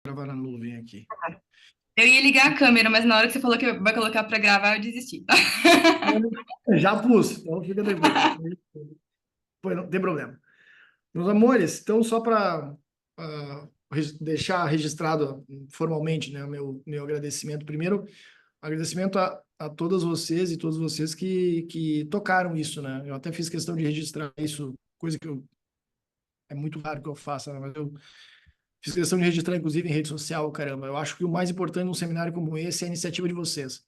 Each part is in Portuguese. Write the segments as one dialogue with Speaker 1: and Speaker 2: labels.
Speaker 1: Gravar na nuvem aqui.
Speaker 2: Eu ia ligar a câmera, mas na hora que você falou que vai colocar pra gravar, eu desisti.
Speaker 1: Já pus, então fica tranquilo. Pois não tem problema. Meus amores, então só para deixar registrado formalmente, né, meu agradecimento. Primeiro, agradecimento a todas vocês e todos vocês que tocaram isso, né? Eu até fiz questão de registrar isso, coisa que é muito raro que eu faça, né? Mas eu fiz questão de registrar, inclusive, em rede social, caramba. Eu acho que o mais importante num seminário como esse é a iniciativa de vocês.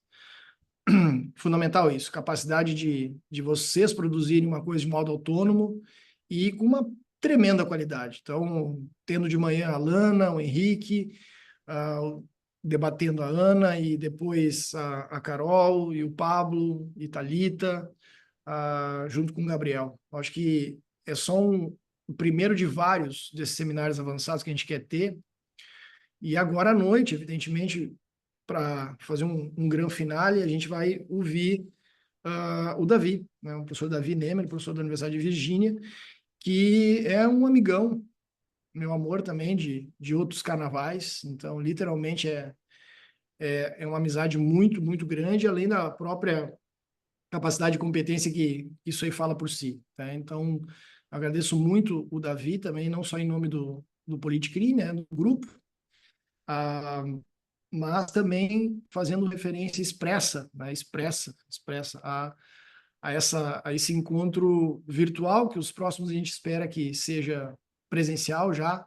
Speaker 1: Fundamental isso, capacidade de vocês produzirem uma coisa de modo autônomo e com uma tremenda qualidade. Então, tendo de manhã a Lana, o Henrique, debatendo a Ana e depois a Carol e o Pablo e Thalita, junto com o Gabriel. Acho que é só o primeiro de vários desses seminários avançados que a gente quer ter. E agora à noite, evidentemente, para fazer um grande finale, a gente vai ouvir o Davi, né, o professor Davi Nemer, professor da Universidade de Virgínia, que é um amigão, meu amor também, de outros carnavais. Então, literalmente, é uma amizade muito, muito grande, além da própria capacidade e competência que isso aí fala por si. Tá? Então, agradeço muito o Davi também, não só em nome do Politicrim, né, do grupo, ah, mas também fazendo referência expressa, né, expressa a esse encontro virtual, que os próximos a gente espera que seja presencial já.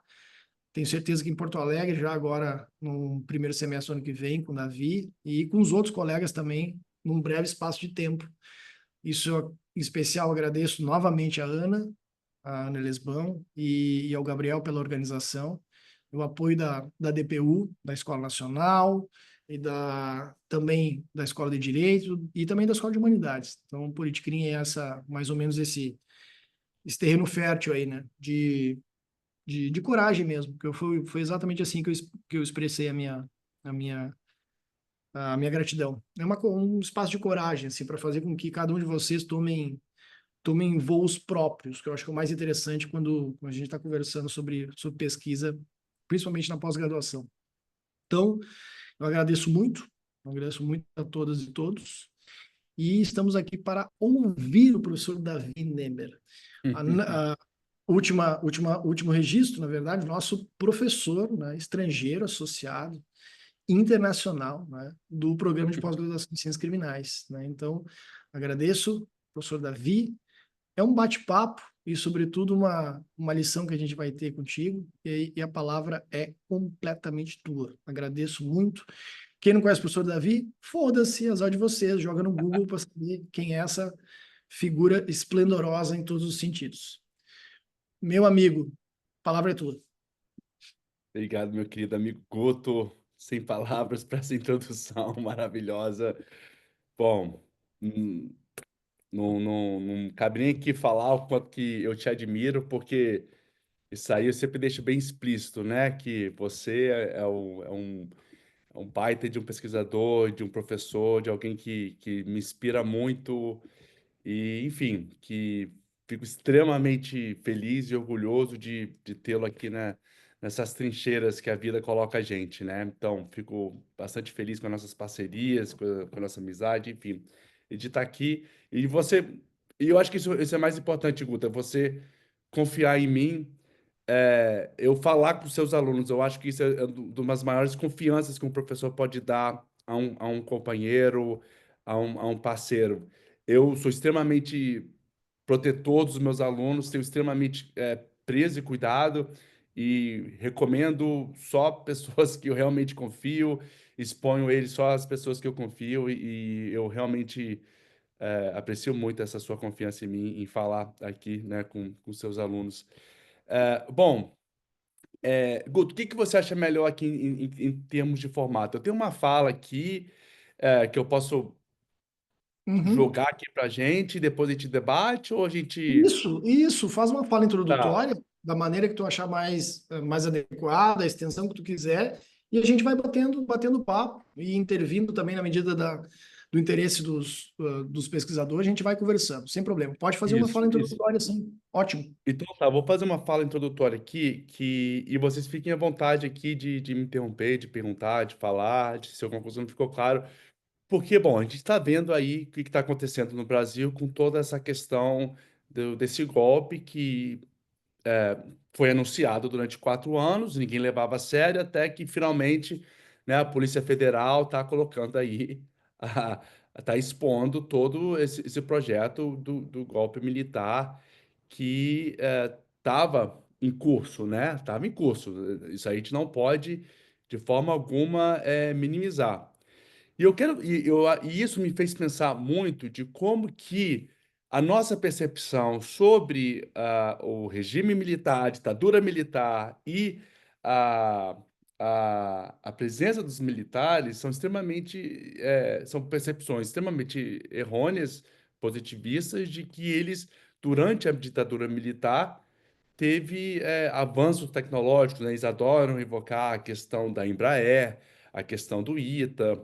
Speaker 1: Tenho certeza que em Porto Alegre, já agora no primeiro semestre do ano que vem, com o Davi, e com os outros colegas também, num breve espaço de tempo. Isso eu, em especial, agradeço novamente a Ana Lesbão, e ao Gabriel pela organização, o apoio da DPU, da Escola Nacional, e também da Escola de Direito, e também da Escola de Humanidades. Então, o Politicrim é mais ou menos esse terreno fértil aí, né, de coragem mesmo, porque foi exatamente assim que eu expressei a minha, a minha gratidão. É um espaço de coragem, assim, para fazer com que cada um de vocês tomem voos próprios, que eu acho que é o mais interessante quando a gente está conversando sobre pesquisa, principalmente na pós-graduação. Então, eu agradeço muito a todas e todos, e estamos aqui para ouvir o professor Davi Nemer. A último registro, na verdade, nosso professor, né, estrangeiro associado, internacional, né, do programa de pós-graduação em Ciências Criminais. Né? Então, agradeço, professor Davi. É um bate-papo e, sobretudo, uma lição que a gente vai ter contigo, e a palavra é completamente tua. Agradeço muito. Quem não conhece o professor Davi, foda-se, azar de vocês, joga no Google para saber quem é essa figura esplendorosa em todos os sentidos. Meu amigo, a palavra é tua.
Speaker 3: Obrigado, meu querido amigo Guto. Sem palavras para essa introdução maravilhosa. Bom, não cabe nem aqui falar o quanto que eu te admiro, porque isso aí eu sempre deixo bem explícito, né? Que você é um baita de um pesquisador, de um professor, de alguém que me inspira muito e, enfim, que fico extremamente feliz e orgulhoso de tê-lo aqui, né, nessas trincheiras que a vida coloca a gente, né? Então, fico bastante feliz com as nossas parcerias, com a nossa amizade, enfim, e de estar aqui. E eu acho que isso é mais importante, Guta, você confiar em mim, eu falar com seus alunos. Eu acho que isso é uma das maiores confianças que um professor pode dar a um companheiro, a um parceiro. Eu sou extremamente protetor dos meus alunos, tenho extremamente preso e cuidado e recomendo só pessoas que eu realmente confio, exponho eles só às pessoas que eu confio e eu realmente aprecio muito essa sua confiança em mim, em falar aqui, né, com seus alunos. Bom, Guto, o que que você acha melhor aqui em termos de formato? Eu tenho uma fala aqui que eu posso
Speaker 1: Uhum.
Speaker 3: jogar aqui pra gente, depois a gente debate ou a gente...
Speaker 1: Isso. Faz uma fala
Speaker 3: Tá.
Speaker 1: introdutória da maneira que tu achar mais adequada, a extensão que tu quiser, e a gente vai batendo papo e intervindo também na medida do interesse dos pesquisadores, a gente vai conversando, sem problema. Pode fazer uma fala
Speaker 3: Isso, isso.
Speaker 1: introdutória, assim, ótimo.
Speaker 3: Então tá, vou fazer uma fala introdutória aqui, e vocês fiquem à vontade aqui de me interromper, de perguntar, de falar, se alguma coisa não ficou claro. Porque, bom, a gente está vendo aí o que está acontecendo no Brasil com toda essa questão desse golpe que foi anunciado durante 4 anos, ninguém levava a sério, até que finalmente, né, a Polícia Federal está colocando aí, está expondo todo esse projeto do golpe militar que estava em curso, né? Estava em curso. Isso aí a gente não pode, de forma alguma, minimizar. E isso me fez pensar muito de como que a nossa percepção sobre o regime militar, a ditadura militar e a, a presença dos militares são percepções extremamente errôneas, positivistas, de que eles, durante a ditadura militar, teve avanços tecnológicos, né? Eles adoram evocar a questão da Embraer, a questão do ITA,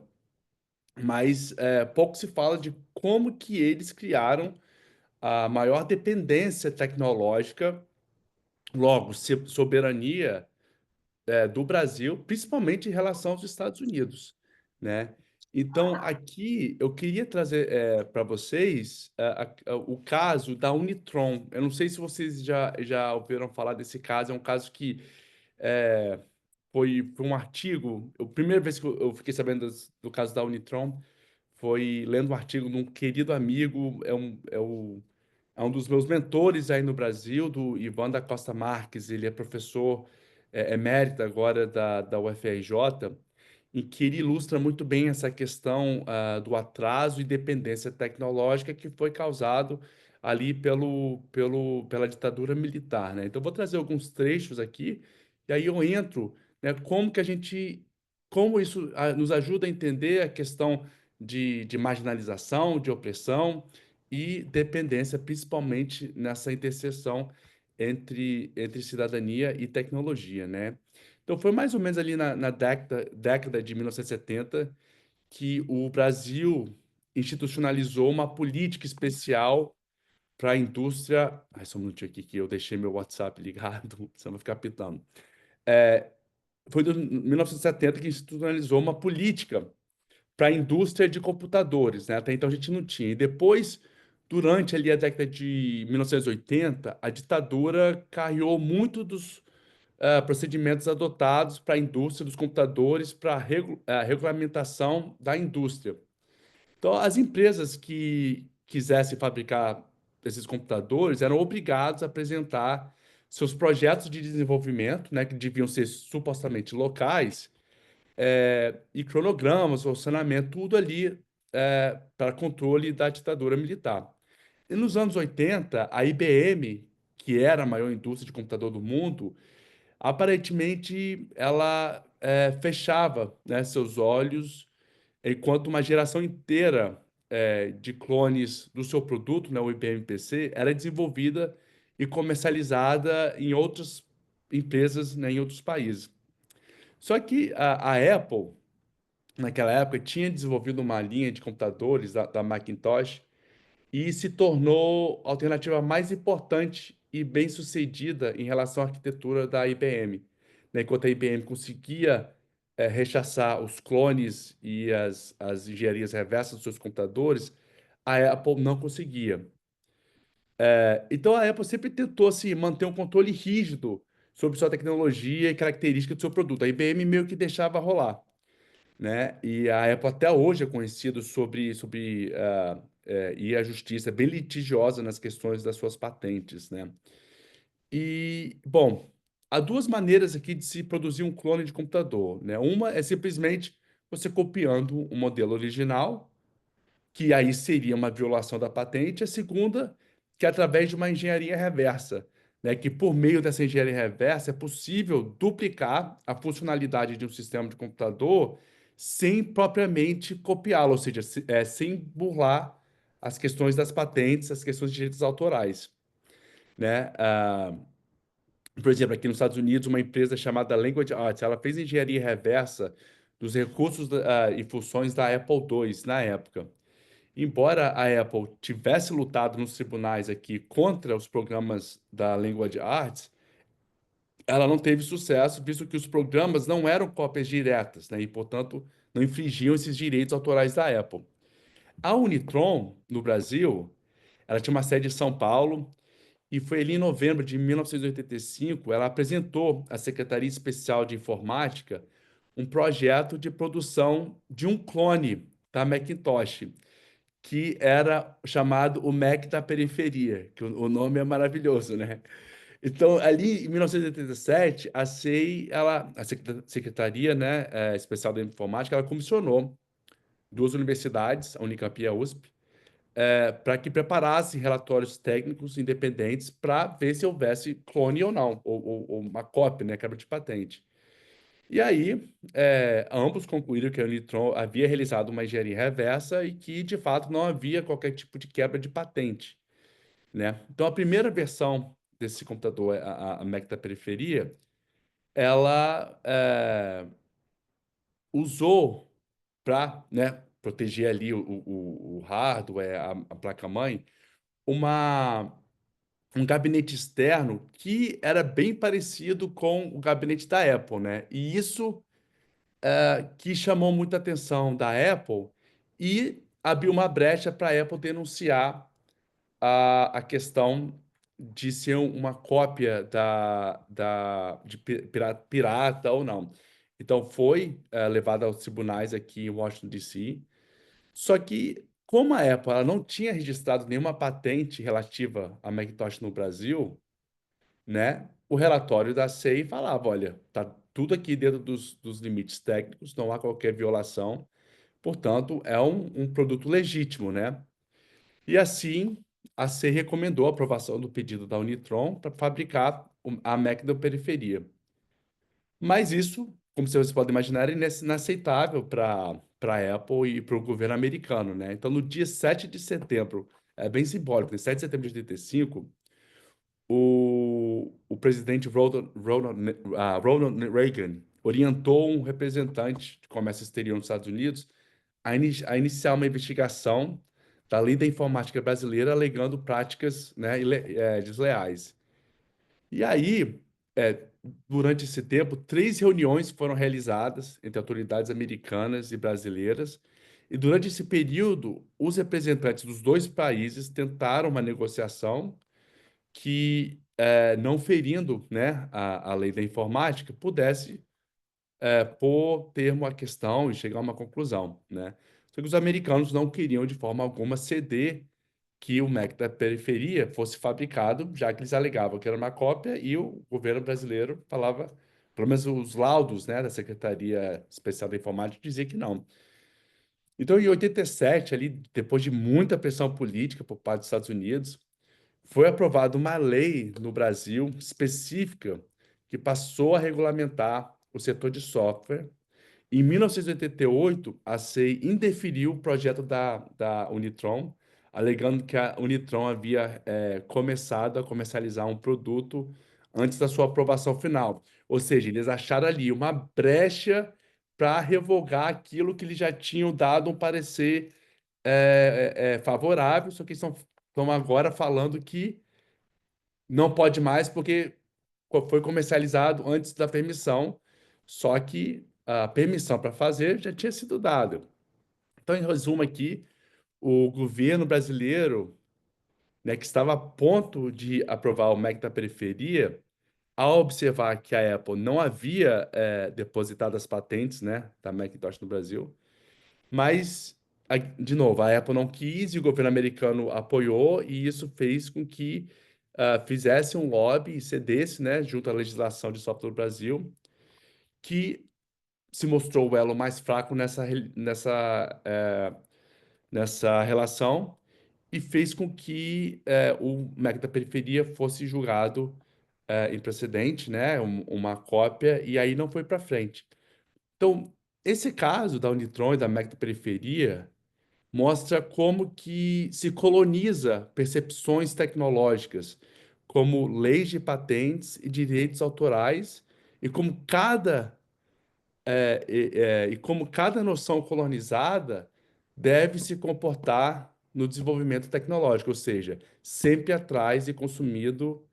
Speaker 3: mas pouco se fala de como que eles criaram a maior dependência tecnológica, logo, soberania do Brasil, principalmente em relação aos Estados Unidos, né? Então, aqui eu queria trazer para vocês o caso da Unitron. Eu não sei se vocês já ouviram falar desse caso, é um caso que é, foi um artigo. A primeira vez que eu fiquei sabendo do caso da Unitron foi lendo um artigo de um querido amigo, é um dos meus mentores aí no Brasil, do Ivan da Costa Marques. Ele é professor emérito agora da UFRJ, em que ele ilustra muito bem essa questão do atraso e dependência tecnológica que foi causado ali pela ditadura militar, né? Então, eu vou trazer alguns trechos aqui, e aí eu entro, né, como isso nos ajuda a entender a questão de marginalização, de opressão e dependência, principalmente nessa interseção entre cidadania e tecnologia, né? Então, foi mais ou menos ali na década de 1970 que o Brasil institucionalizou uma política especial para a indústria. Ai, só um minutinho aqui que eu deixei meu WhatsApp ligado, senão vai ficar pitando. Foi em 1970 que institucionalizou uma política para a indústria de computadores, né? Até então a gente não tinha. E depois, durante ali a década de 1980, a ditadura carreou muito dos procedimentos adotados para a indústria dos computadores, para a regulamentação da indústria. Então, as empresas que quisessem fabricar esses computadores eram obrigados a apresentar seus projetos de desenvolvimento, né, que deviam ser supostamente locais, e cronogramas, orçamento, tudo ali para controle da ditadura militar. E nos anos 80, a IBM, que era a maior indústria de computador do mundo, aparentemente ela fechava, né, seus olhos, enquanto uma geração inteira de clones do seu produto, né, o IBM PC, era desenvolvida e comercializada em outras empresas, né, em outros países. Só que a Apple, naquela época, tinha desenvolvido uma linha de computadores da Macintosh e se tornou a alternativa mais importante e bem-sucedida em relação à arquitetura da IBM, né? Enquanto a IBM conseguia rechaçar os clones e as engenharias reversas dos seus computadores, a Apple não conseguia. Então a Apple sempre tentou assim, manter um controle rígido sobre sua tecnologia e características do seu produto. A IBM meio que deixava rolar, né? E a Apple até hoje é conhecido e a justiça é bem litigiosa nas questões das suas patentes, né? E, bom, há duas maneiras aqui de se produzir um clone de computador, né? Uma é simplesmente você copiando o modelo original, que aí seria uma violação da patente. A segunda, que é através de uma engenharia reversa, né? Que por meio dessa engenharia reversa é possível duplicar a funcionalidade de um sistema de computador sem propriamente copiá-lo, ou seja, sem burlar as questões das patentes, as questões de direitos autorais, né? Por exemplo, aqui nos Estados Unidos, uma empresa chamada Language Arts, ela fez engenharia reversa dos recursos e funções da Apple II na época. Embora a Apple tivesse lutado nos tribunais aqui contra os programas da Language Arts, ela não teve sucesso, visto que os programas não eram cópias diretas, né, e, portanto, não infringiam esses direitos autorais da Apple. A Unitron, no Brasil, ela tinha uma sede em São Paulo, e foi ali em novembro de 1985, ela apresentou à Secretaria Especial de Informática um projeto de produção de um clone da Macintosh, que era chamado o Mac da periferia, que o nome é maravilhoso, né? Então, ali em 1987, a SEI, a Secretaria, né, Especial da Informática, ela comissionou duas universidades, a Unicamp e a USP, para que preparassem relatórios técnicos independentes para ver se houvesse clone ou não, ou uma cópia, né, quebra de patente. E aí, ambos concluíram que a Unitron havia realizado uma engenharia reversa e que, de fato, não havia qualquer tipo de quebra de patente, né? Então, a primeira versão desse computador, a Mac da periferia, ela usou para, né, proteger ali o hardware, a placa-mãe, uma um gabinete externo que era bem parecido com o gabinete da Apple, né? E isso que chamou muita atenção da Apple e abriu uma brecha para a Apple denunciar a questão de ser uma cópia de pirata ou não. Então foi levado aos tribunais aqui em Washington, D.C. Só que, como a Apple ela não tinha registrado nenhuma patente relativa à Macintosh no Brasil, né? O relatório da SEI falava, olha, tá tudo aqui dentro dos limites técnicos, não há qualquer violação, portanto, é um produto legítimo, né? E assim, a SEI recomendou a aprovação do pedido da Unitron para fabricar a Mac da periferia. Mas isso, como vocês podem imaginar, é inaceitável para a Apple e para o governo americano, né? Então, no dia 7 de setembro, é bem simbólico, né? 7 de setembro de 85, o presidente Ronald Reagan orientou um representante de comércio exterior nos Estados Unidos a iniciar uma investigação da lei da informática brasileira alegando práticas, né, desleais. E aí, é, durante esse tempo, 3 reuniões foram realizadas entre autoridades americanas e brasileiras, e durante esse período, os representantes dos dois países tentaram uma negociação que, não ferindo, né, a lei da informática, pudesse pôr termo à questão e chegar a uma conclusão, né? Só que os americanos não queriam de forma alguma ceder que o Mac da periferia fosse fabricado, já que eles alegavam que era uma cópia e o governo brasileiro falava, pelo menos os laudos, né, da Secretaria Especial da Informática dizia que não. Então, em 87, ali, depois de muita pressão política por parte dos Estados Unidos, foi aprovada uma lei no Brasil específica que passou a regulamentar o setor de software. Em 1988, a SEI indeferiu o projeto da Unitron, alegando que a Unitron havia começado a comercializar um produto antes da sua aprovação final. Ou seja, eles acharam ali uma brecha para revogar aquilo que eles já tinham dado um parecer favorável, só que estão agora falando que não pode mais porque foi comercializado antes da permissão, só que a permissão para fazer já tinha sido dada. Então, em resumo aqui, o governo brasileiro, né, que estava a ponto de aprovar o MEC da periferia, ao observar que a Apple não havia depositado as patentes, né, da Macintosh no Brasil, mas, de novo, a Apple não quis e o governo americano apoiou, e isso fez com que fizesse um lobby e cedesse, né, junto à legislação de software do Brasil, que se mostrou o elo mais fraco nessa relação e fez com que o Mac da periferia fosse julgado improcedente, né, uma cópia, e aí não foi para frente. Então, esse caso da Unitron e da Mac da periferia mostra como que se coloniza percepções tecnológicas, como leis de patentes e direitos autorais, e como cada e como cada noção colonizada deve se comportar no desenvolvimento tecnológico, ou seja, sempre atrás e consumido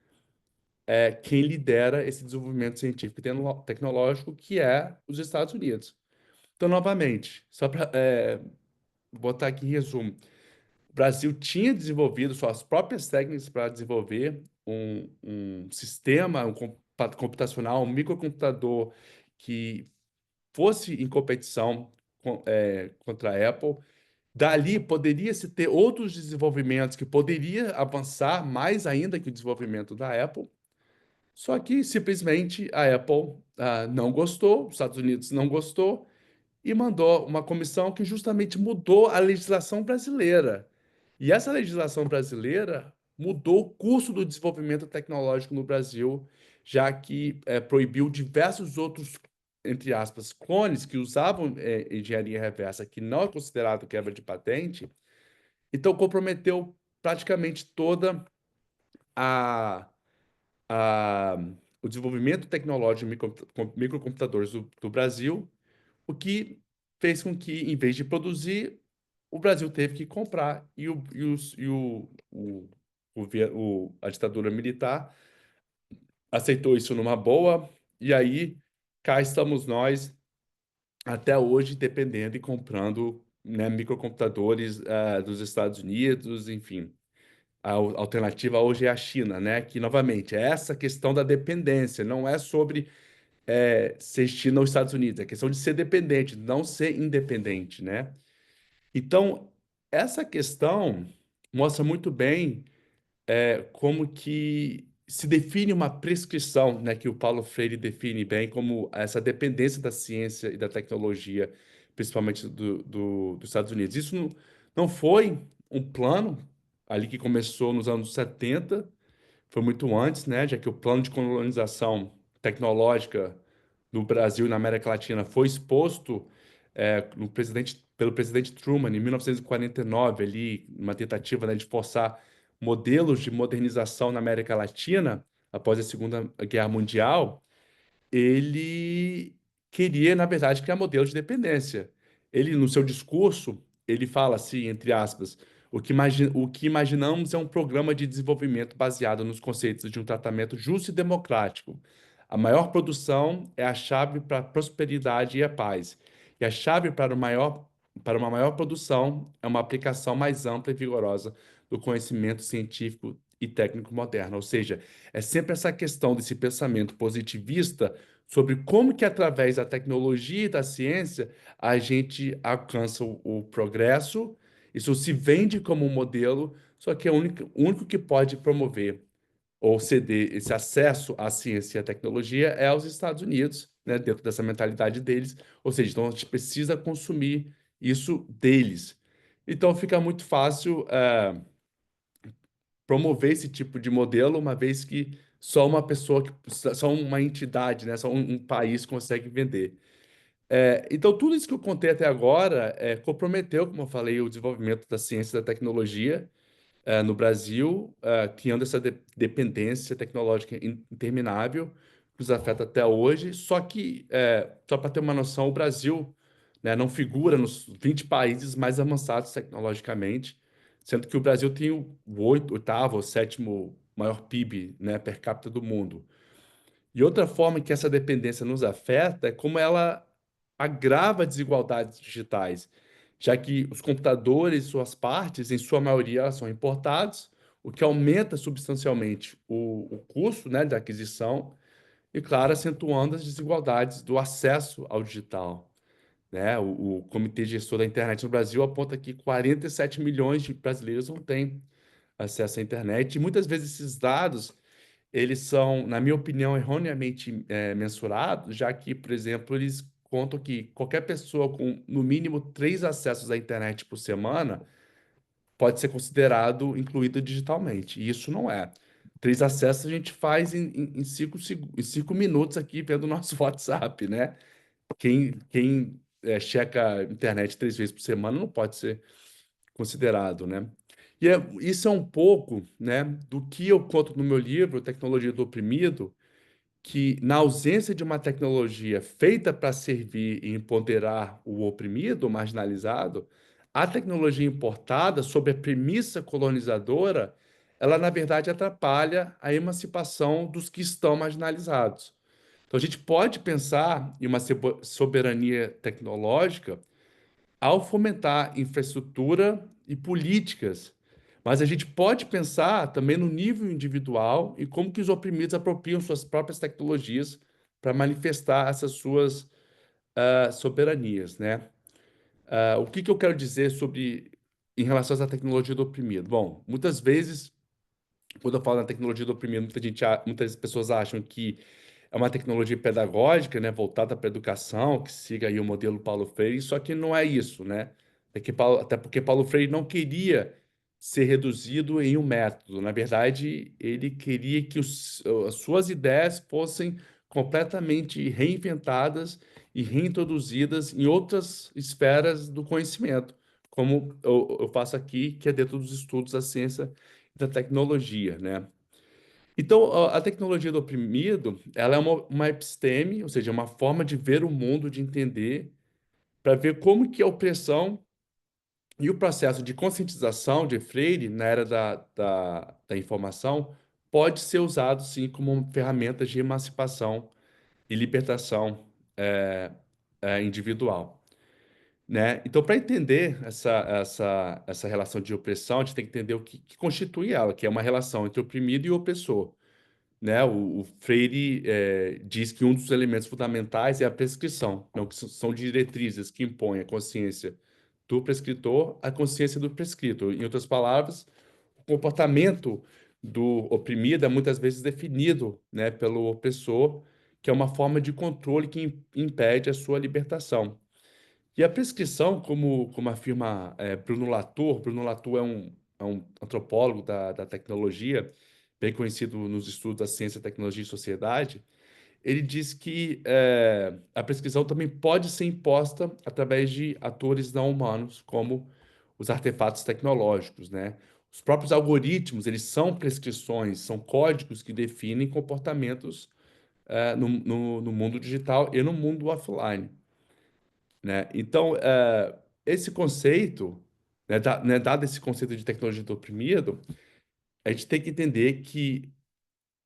Speaker 3: quem lidera esse desenvolvimento científico e tecnológico, que é os Estados Unidos. Então, novamente, só para botar aqui em resumo, o Brasil tinha desenvolvido suas próprias técnicas para desenvolver um sistema computacional, um microcomputador que fosse em competição contra a Apple. Dali poderia-se ter outros desenvolvimentos que poderia avançar mais ainda que o desenvolvimento da Apple. Só que simplesmente a Apple não gostou, os Estados Unidos não gostou e mandou uma comissão que justamente mudou a legislação brasileira. E essa legislação brasileira mudou o curso do desenvolvimento tecnológico no Brasil, já que proibiu diversos outros, entre aspas, clones que usavam engenharia reversa, que não é considerado quebra de patente. Então comprometeu praticamente toda a, a o desenvolvimento tecnológico de microcomputadores do Brasil, o que fez com que, em vez de produzir, o Brasil teve que comprar a ditadura militar aceitou isso numa boa, e aí cá estamos nós até hoje dependendo e comprando, né, microcomputadores dos Estados Unidos, enfim. Alternativa hoje é a China, né? Que, novamente, é essa questão da dependência, não é sobre ser China ou Estados Unidos, é questão de ser dependente, não ser independente, né? Então, essa questão mostra muito bem como que se define uma prescrição, né, que o Paulo Freire define bem como essa dependência da ciência e da tecnologia, principalmente dos Estados Unidos. Isso não foi um plano ali que começou nos anos 70, foi muito antes, né, já que o plano de colonização tecnológica no Brasil e na América Latina foi exposto pelo presidente Truman em 1949, ali, uma tentativa, né, de forçar modelos de modernização na América Latina após a Segunda Guerra Mundial. Ele queria, na verdade, criar modelos de dependência. Ele, no seu discurso, ele fala assim, entre aspas, o que imaginamos é um programa de desenvolvimento baseado nos conceitos de um tratamento justo e democrático. A maior produção é a chave para a prosperidade e a paz. E a chave para uma maior produção é uma aplicação mais ampla e vigorosa do conhecimento científico e técnico moderno. Ou seja, é sempre essa questão desse pensamento positivista sobre como que através da tecnologia e da ciência a gente alcança o progresso. Isso se vende como um modelo, só que o único que pode promover ou ceder esse acesso à ciência e à tecnologia é os Estados Unidos, né, dentro dessa mentalidade deles. Ou seja, então a gente precisa consumir isso deles. Então fica muito fácil promover esse tipo de modelo, uma vez que só uma pessoa, só uma entidade, né, só um país consegue vender. Então, tudo isso que eu contei até agora comprometeu, como eu falei, o desenvolvimento da ciência e da tecnologia no Brasil, criando essa dependência tecnológica interminável que nos afeta até hoje. Só que, só para ter uma noção, o Brasil, né, não figura nos 20 países mais avançados tecnologicamente, sendo que o Brasil tem o oitavo ou sétimo maior PIB, né, per capita do mundo. E outra forma que essa dependência nos afeta é como ela agrava desigualdades digitais, já que os computadores, suas partes, em sua maioria, elas são importados, o que aumenta substancialmente o custo, né, da aquisição e, claro, acentuando as desigualdades do acesso ao digital, né? O Comitê Gestor da Internet no Brasil aponta que 47 milhões de brasileiros não têm acesso à internet, e muitas vezes esses dados eles são, na minha opinião, erroneamente mensurados, já que, por exemplo, eles contam que qualquer pessoa com, no mínimo, 3 acessos à internet por semana pode ser considerado incluído digitalmente. E isso não é. 3 acessos a gente faz em 5 minutos aqui vendo o nosso WhatsApp, né? Quem checa a internet 3 vezes por semana não pode ser considerado, né? E isso é um pouco, né, do que eu conto no meu livro, Tecnologia do Oprimido, que, na ausência de uma tecnologia feita para servir e empoderar o oprimido, o marginalizado, a tecnologia importada, sob a premissa colonizadora, ela, na verdade, atrapalha a emancipação dos que estão marginalizados. Então, a gente pode pensar em uma soberania tecnológica ao fomentar infraestrutura e políticas, mas a gente pode pensar também no nível individual e como que os oprimidos apropriam suas próprias tecnologias para manifestar essas suas soberanias, né? O que que eu quero dizer sobre em relação à tecnologia do oprimido? Bom, muitas vezes, quando eu falo na tecnologia do oprimido, muitas pessoas acham que é uma tecnologia pedagógica, né, voltada para a educação, que siga aí o modelo Paulo Freire, só que não é isso, né? Até porque Paulo Freire não queria ser reduzido em um método. Na verdade, ele queria que as suas ideias fossem completamente reinventadas e reintroduzidas em outras esferas do conhecimento, como eu faço aqui, que é dentro dos estudos da ciência e da tecnologia, né? Então, a tecnologia do oprimido, ela é uma episteme, ou seja, uma forma de ver o mundo, de entender, para ver como que a opressão e o processo de conscientização de Freire, na era da informação, pode ser usado, sim, como uma ferramenta de emancipação e libertação individual, né? Então, para entender essa relação de opressão, a gente tem que entender o que constitui ela, que é uma relação entre oprimido e opressor, né? O Freire diz que um dos elementos fundamentais é a prescrição, não, que são diretrizes que impõem a consciência do prescritor à consciência do prescrito. Em outras palavras, o comportamento do oprimido é muitas vezes definido, né, pelo opressor, que é uma forma de controle que impede a sua libertação. E a prescrição, como afirma Bruno Latour é um antropólogo da tecnologia, bem conhecido nos estudos da ciência, tecnologia e sociedade. Ele diz que a prescrição também pode ser imposta através de atores não humanos, como os artefatos tecnológicos, né? Os próprios algoritmos, eles são prescrições, são códigos que definem comportamentos no mundo digital e no mundo offline, né? Então, esse conceito, né, dado esse conceito de tecnologia do oprimido, a gente tem que entender que,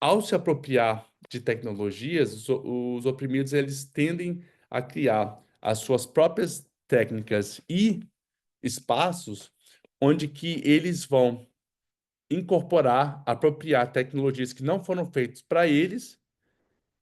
Speaker 3: ao se apropriar de tecnologias, os oprimidos eles tendem a criar as suas próprias técnicas e espaços onde que eles vão incorporar, apropriar tecnologias que não foram feitas para eles,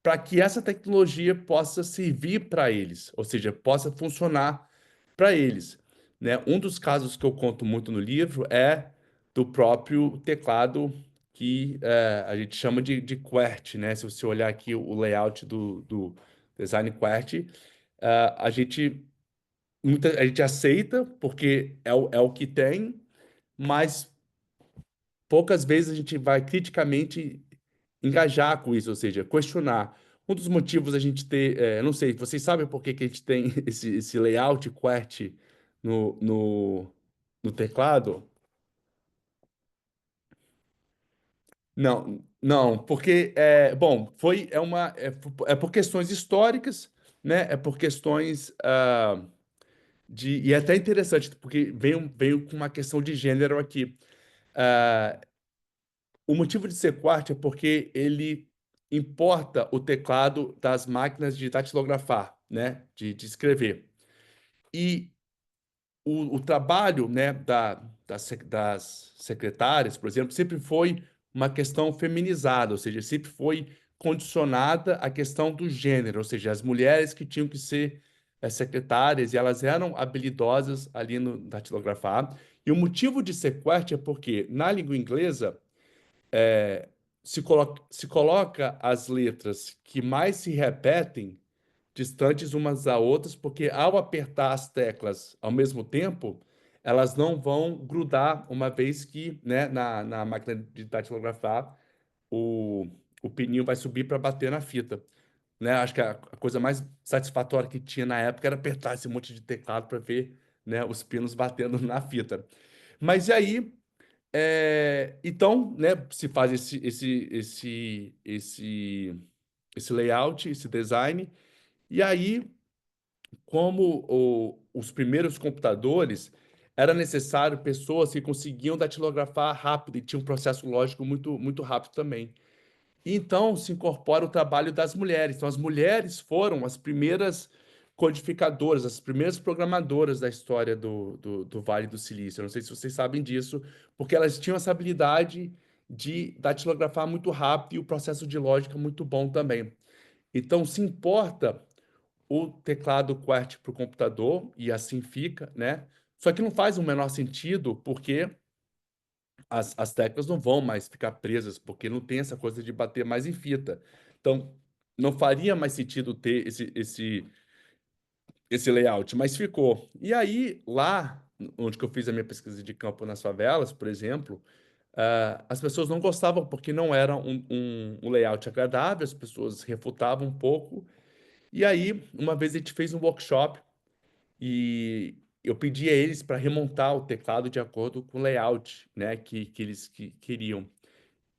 Speaker 3: para que essa tecnologia possa servir para eles, ou seja, possa funcionar para eles, né? Um dos casos que eu conto muito no livro é do próprio teclado que a gente chama de QWERTY, né? Se você olhar aqui o layout do design QWERTY, a gente a gente aceita porque é o que tem, mas poucas vezes a gente vai criticamente engajar com isso, ou seja, questionar. Um dos motivos a gente ter, não sei, vocês sabem por que que a gente tem esse layout QWERTY no, no, no teclado? Não, não, porque bom, é por questões históricas, né? É por questões e é até interessante porque veio com uma questão de gênero aqui. Ah, o motivo de ser Quart é porque ele importa o teclado das máquinas de datilografar, né, de escrever. E o trabalho, né, das secretárias, por exemplo, sempre foi uma questão feminizada, ou seja, sempre foi condicionada à questão do gênero, ou seja, as mulheres que tinham que ser secretárias e elas eram habilidosas ali no datilografar. E o motivo de ser Quart é porque na língua inglesa se coloca as letras que mais se repetem distantes umas das outras, porque ao apertar as teclas ao mesmo tempo, elas não vão grudar, uma vez que, né, na máquina de datilografar, o, o pininho vai subir para bater na fita. Né? Acho que a coisa mais satisfatória que tinha na época era apertar esse monte de teclado para ver, né, os pinos batendo na fita. Mas e aí, então, né, se faz esse esse layout, esse design. E aí, como os primeiros computadores, era necessário pessoas que conseguiam datilografar rápido e tinha um processo lógico muito, muito rápido também. E então se incorpora o trabalho das mulheres. Então, as mulheres foram as primeiras codificadoras, as primeiras programadoras da história do Vale do Silício. Eu não sei se vocês sabem disso, porque elas tinham essa habilidade de datilografar muito rápido e o processo de lógica muito bom também. Então, se importa o teclado QWERTY para o computador, e assim fica, né? Só que não faz o menor sentido, porque as teclas não vão mais ficar presas, porque não tem essa coisa de bater mais em fita. Então, não faria mais sentido ter esse layout, mas ficou. E aí, lá onde que eu fiz a minha pesquisa de campo nas favelas, por exemplo, as pessoas não gostavam porque não era um layout agradável, as pessoas refutavam um pouco. E aí, uma vez a gente fez um workshop e eu pedi a eles para remontar o teclado de acordo com o layout, né, que eles queriam.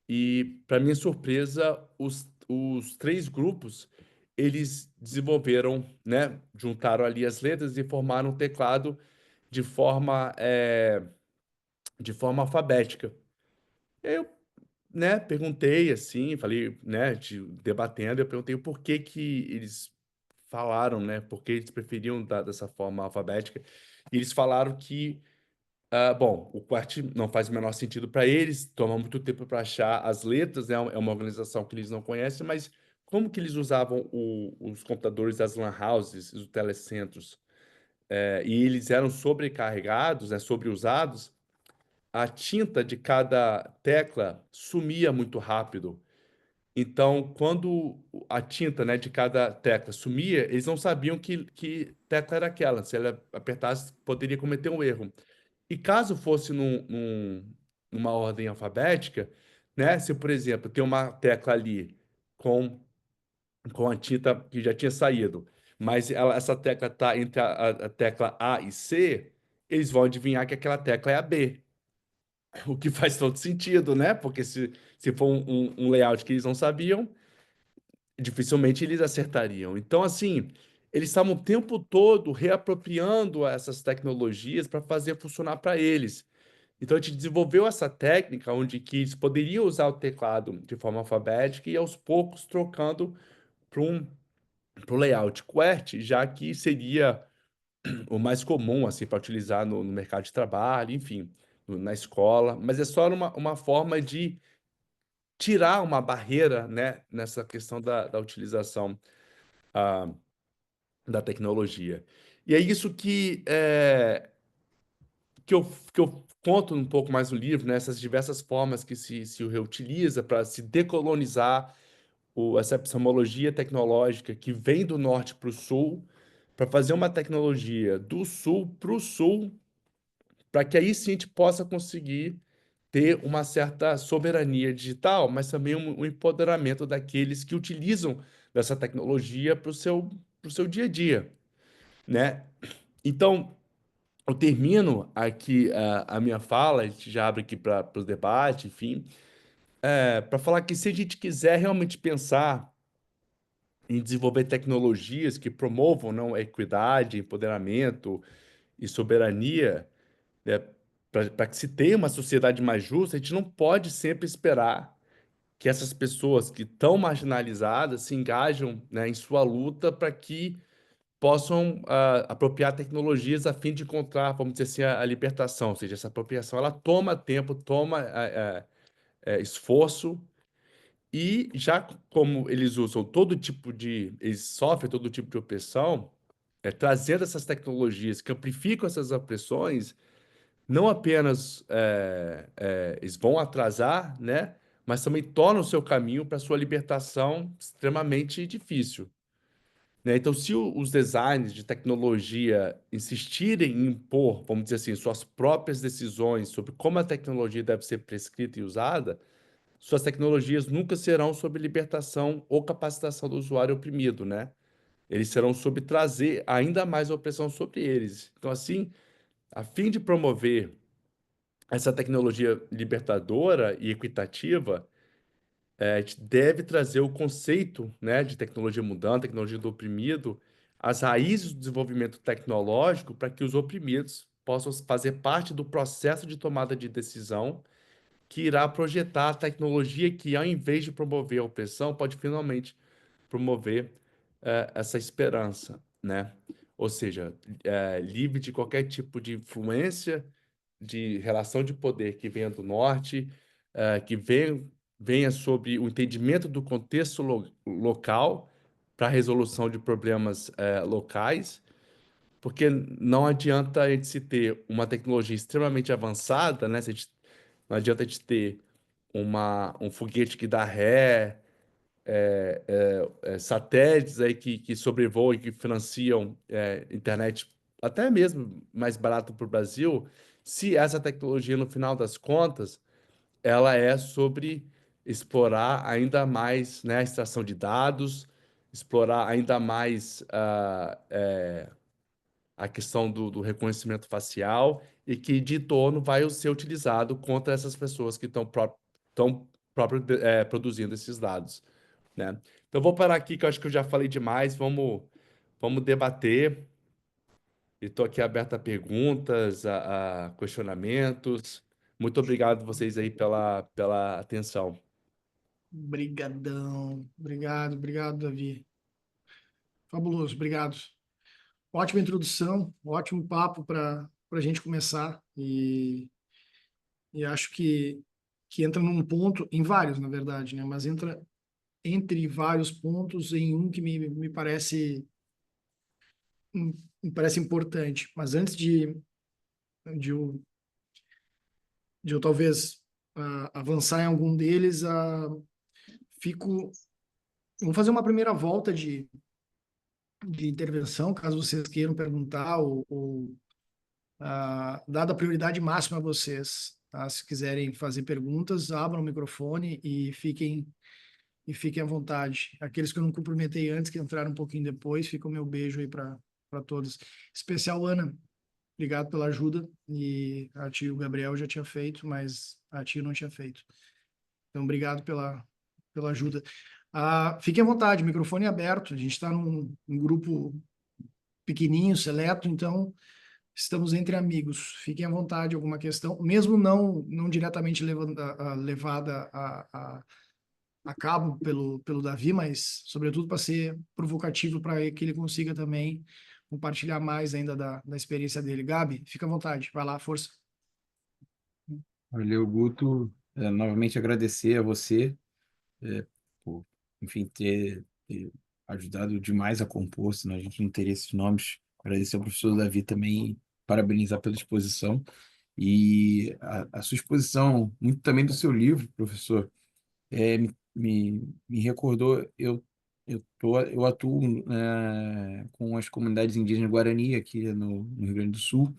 Speaker 3: E, para minha surpresa, os três grupos, eles desenvolveram, né, juntaram ali as letras e formaram um teclado de forma, de forma alfabética. Eu, né, perguntei assim, falei, né, debatendo, eu perguntei o porquê que eles falaram, né, por que eles preferiam dessa forma alfabética. E eles falaram que bom, o QWERTY não faz o menor sentido para eles, toma muito tempo para achar as letras, né? É uma organização que eles não conhecem, mas como que eles usavam os computadores das LAN houses, os telecentros, e eles eram sobrecarregados, né, sobreusados, a tinta de cada tecla sumia muito rápido. Então, quando a tinta, né, de cada tecla sumia, eles não sabiam que tecla era aquela. Se ela apertasse, poderia cometer um erro. E caso fosse numa ordem alfabética, né? Se, por exemplo, tem uma tecla ali com, com a tinta que já tinha saído, mas essa tecla está entre a tecla A e C, eles vão adivinhar que aquela tecla é a B. O que faz todo sentido, né? Porque se for um layout que eles não sabiam, dificilmente eles acertariam. Então, assim, eles estavam o tempo todo reapropriando essas tecnologias para fazer funcionar para eles. Então, a gente desenvolveu essa técnica onde que eles poderiam usar o teclado de forma alfabética e aos poucos trocando para um layout QWERTY, já que seria o mais comum assim para utilizar no mercado de trabalho, enfim, na escola, mas é só uma forma de tirar uma barreira, né, nessa questão da utilização ah, da tecnologia. E é isso que eu conto um pouco mais no livro, né? Essas diversas formas que se reutiliza para se decolonizar essa epistemologia tecnológica que vem do norte para o sul, para fazer uma tecnologia do sul para o sul, para que aí sim a gente possa conseguir ter uma certa soberania digital, mas também um empoderamento daqueles que utilizam dessa tecnologia para o seu dia a dia, né? Então, eu termino aqui a minha fala, a gente já abre aqui para o debate, enfim, para falar que se a gente quiser realmente pensar em desenvolver tecnologias que promovam não, a equidade, empoderamento e soberania, né, para que se tenha uma sociedade mais justa, a gente não pode sempre esperar que essas pessoas que estão marginalizadas se engajam, né, em sua luta para que possam apropriar tecnologias a fim de encontrar, vamos dizer assim, a libertação. Ou seja, essa apropriação ela toma tempo, toma esforço, e já como eles usam todo tipo eles sofrem todo tipo de opressão, trazendo essas tecnologias que amplificam essas opressões, não apenas eles vão atrasar, né, mas também tornam o seu caminho para a sua libertação extremamente difícil, né? Então, se os designers de tecnologia insistirem em impor, vamos dizer assim, suas próprias decisões sobre como a tecnologia deve ser prescrita e usada, suas tecnologias nunca serão sobre libertação ou capacitação do usuário oprimido, né? Eles serão sobre trazer ainda mais opressão sobre eles. Então, assim, a fim de promover essa tecnologia libertadora e equitativa, A gente deve trazer o conceito, né, de tecnologia mudando, tecnologia do oprimido, as raízes do desenvolvimento tecnológico para que os oprimidos possam fazer parte do processo de tomada de decisão que irá projetar a tecnologia que, ao invés de promover a opressão, pode finalmente promover essa esperança, né? Ou seja, livre de qualquer tipo de influência, de relação de poder que venha do norte, que venha sobre o entendimento do contexto local para a resolução de problemas locais, porque não adianta a gente se ter uma tecnologia extremamente avançada, né? Se a gente, não adianta a gente ter um foguete que dá ré, satélites aí que sobrevoam e que financiam internet até mesmo mais barato para o Brasil, se essa tecnologia, no final das contas, ela é sobre explorar ainda mais, né, a extração de dados, explorar ainda mais a questão do reconhecimento facial e que de torno vai ser utilizado contra essas pessoas que estão produzindo esses dados, né? Então, vou parar aqui, que eu acho que eu já falei demais. Vamos debater. E estou aqui aberto a perguntas, a questionamentos. Muito obrigado vocês aí pela atenção.
Speaker 1: Brigadão. Obrigado, Davi. Fabuloso, obrigado. Ótima introdução, ótimo papo para a gente começar. E acho que entra num ponto, em vários, na verdade, né? Mas entra entre vários pontos em um que me parece importante. Mas antes de eu, de eu talvez avançar em algum deles, fico. Vou fazer uma primeira volta de intervenção, caso vocês queiram perguntar, ou dada a prioridade máxima a vocês. Tá? Se quiserem fazer perguntas, abram o microfone e fiquem à vontade. Aqueles que eu não cumprimentei antes, que entraram um pouquinho depois, fica o meu beijo aí para todos. Especial, Ana, obrigado pela ajuda. E a ti, o Gabriel já tinha feito, mas a ti não tinha feito. Então, obrigado pela ajuda. Fiquem à vontade, microfone aberto. A gente está num grupo pequenininho, seleto, então estamos entre amigos. Fiquem à vontade, alguma questão, mesmo não diretamente levada a cabo pelo Davi, mas sobretudo para ser provocativo para que ele consiga também compartilhar mais ainda da experiência dele. Gabi, fica à vontade, vai lá, força.
Speaker 4: Valeu, Guto. Novamente agradecer a você por, enfim, ter ajudado demais a compor, senão a gente não teria esses nomes. Agradecer ao professor Davi também, parabenizar pela exposição. E a sua exposição, muito também do seu livro, professor, me recordou, eu atuo com as comunidades indígenas Guarani aqui no Rio Grande do Sul,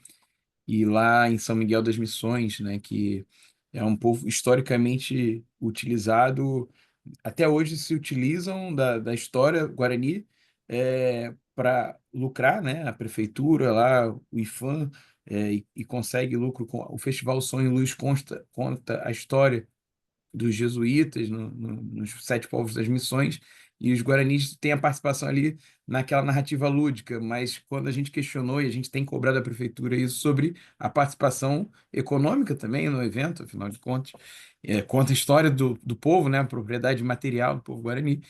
Speaker 4: e lá em São Miguel das Missões, né, que é um povo historicamente utilizado, até hoje se utilizam da história Guarani para lucrar, né, a prefeitura lá, o IFAM, e consegue lucro com o Festival Sonho e Luz conta a história dos jesuítas nos sete povos das missões, e os guaranis têm a participação ali naquela narrativa lúdica, mas quando a gente questionou, e a gente tem cobrado da prefeitura isso sobre a participação econômica também no evento, afinal de contas, conta a história do povo, né, a propriedade material do povo guarani,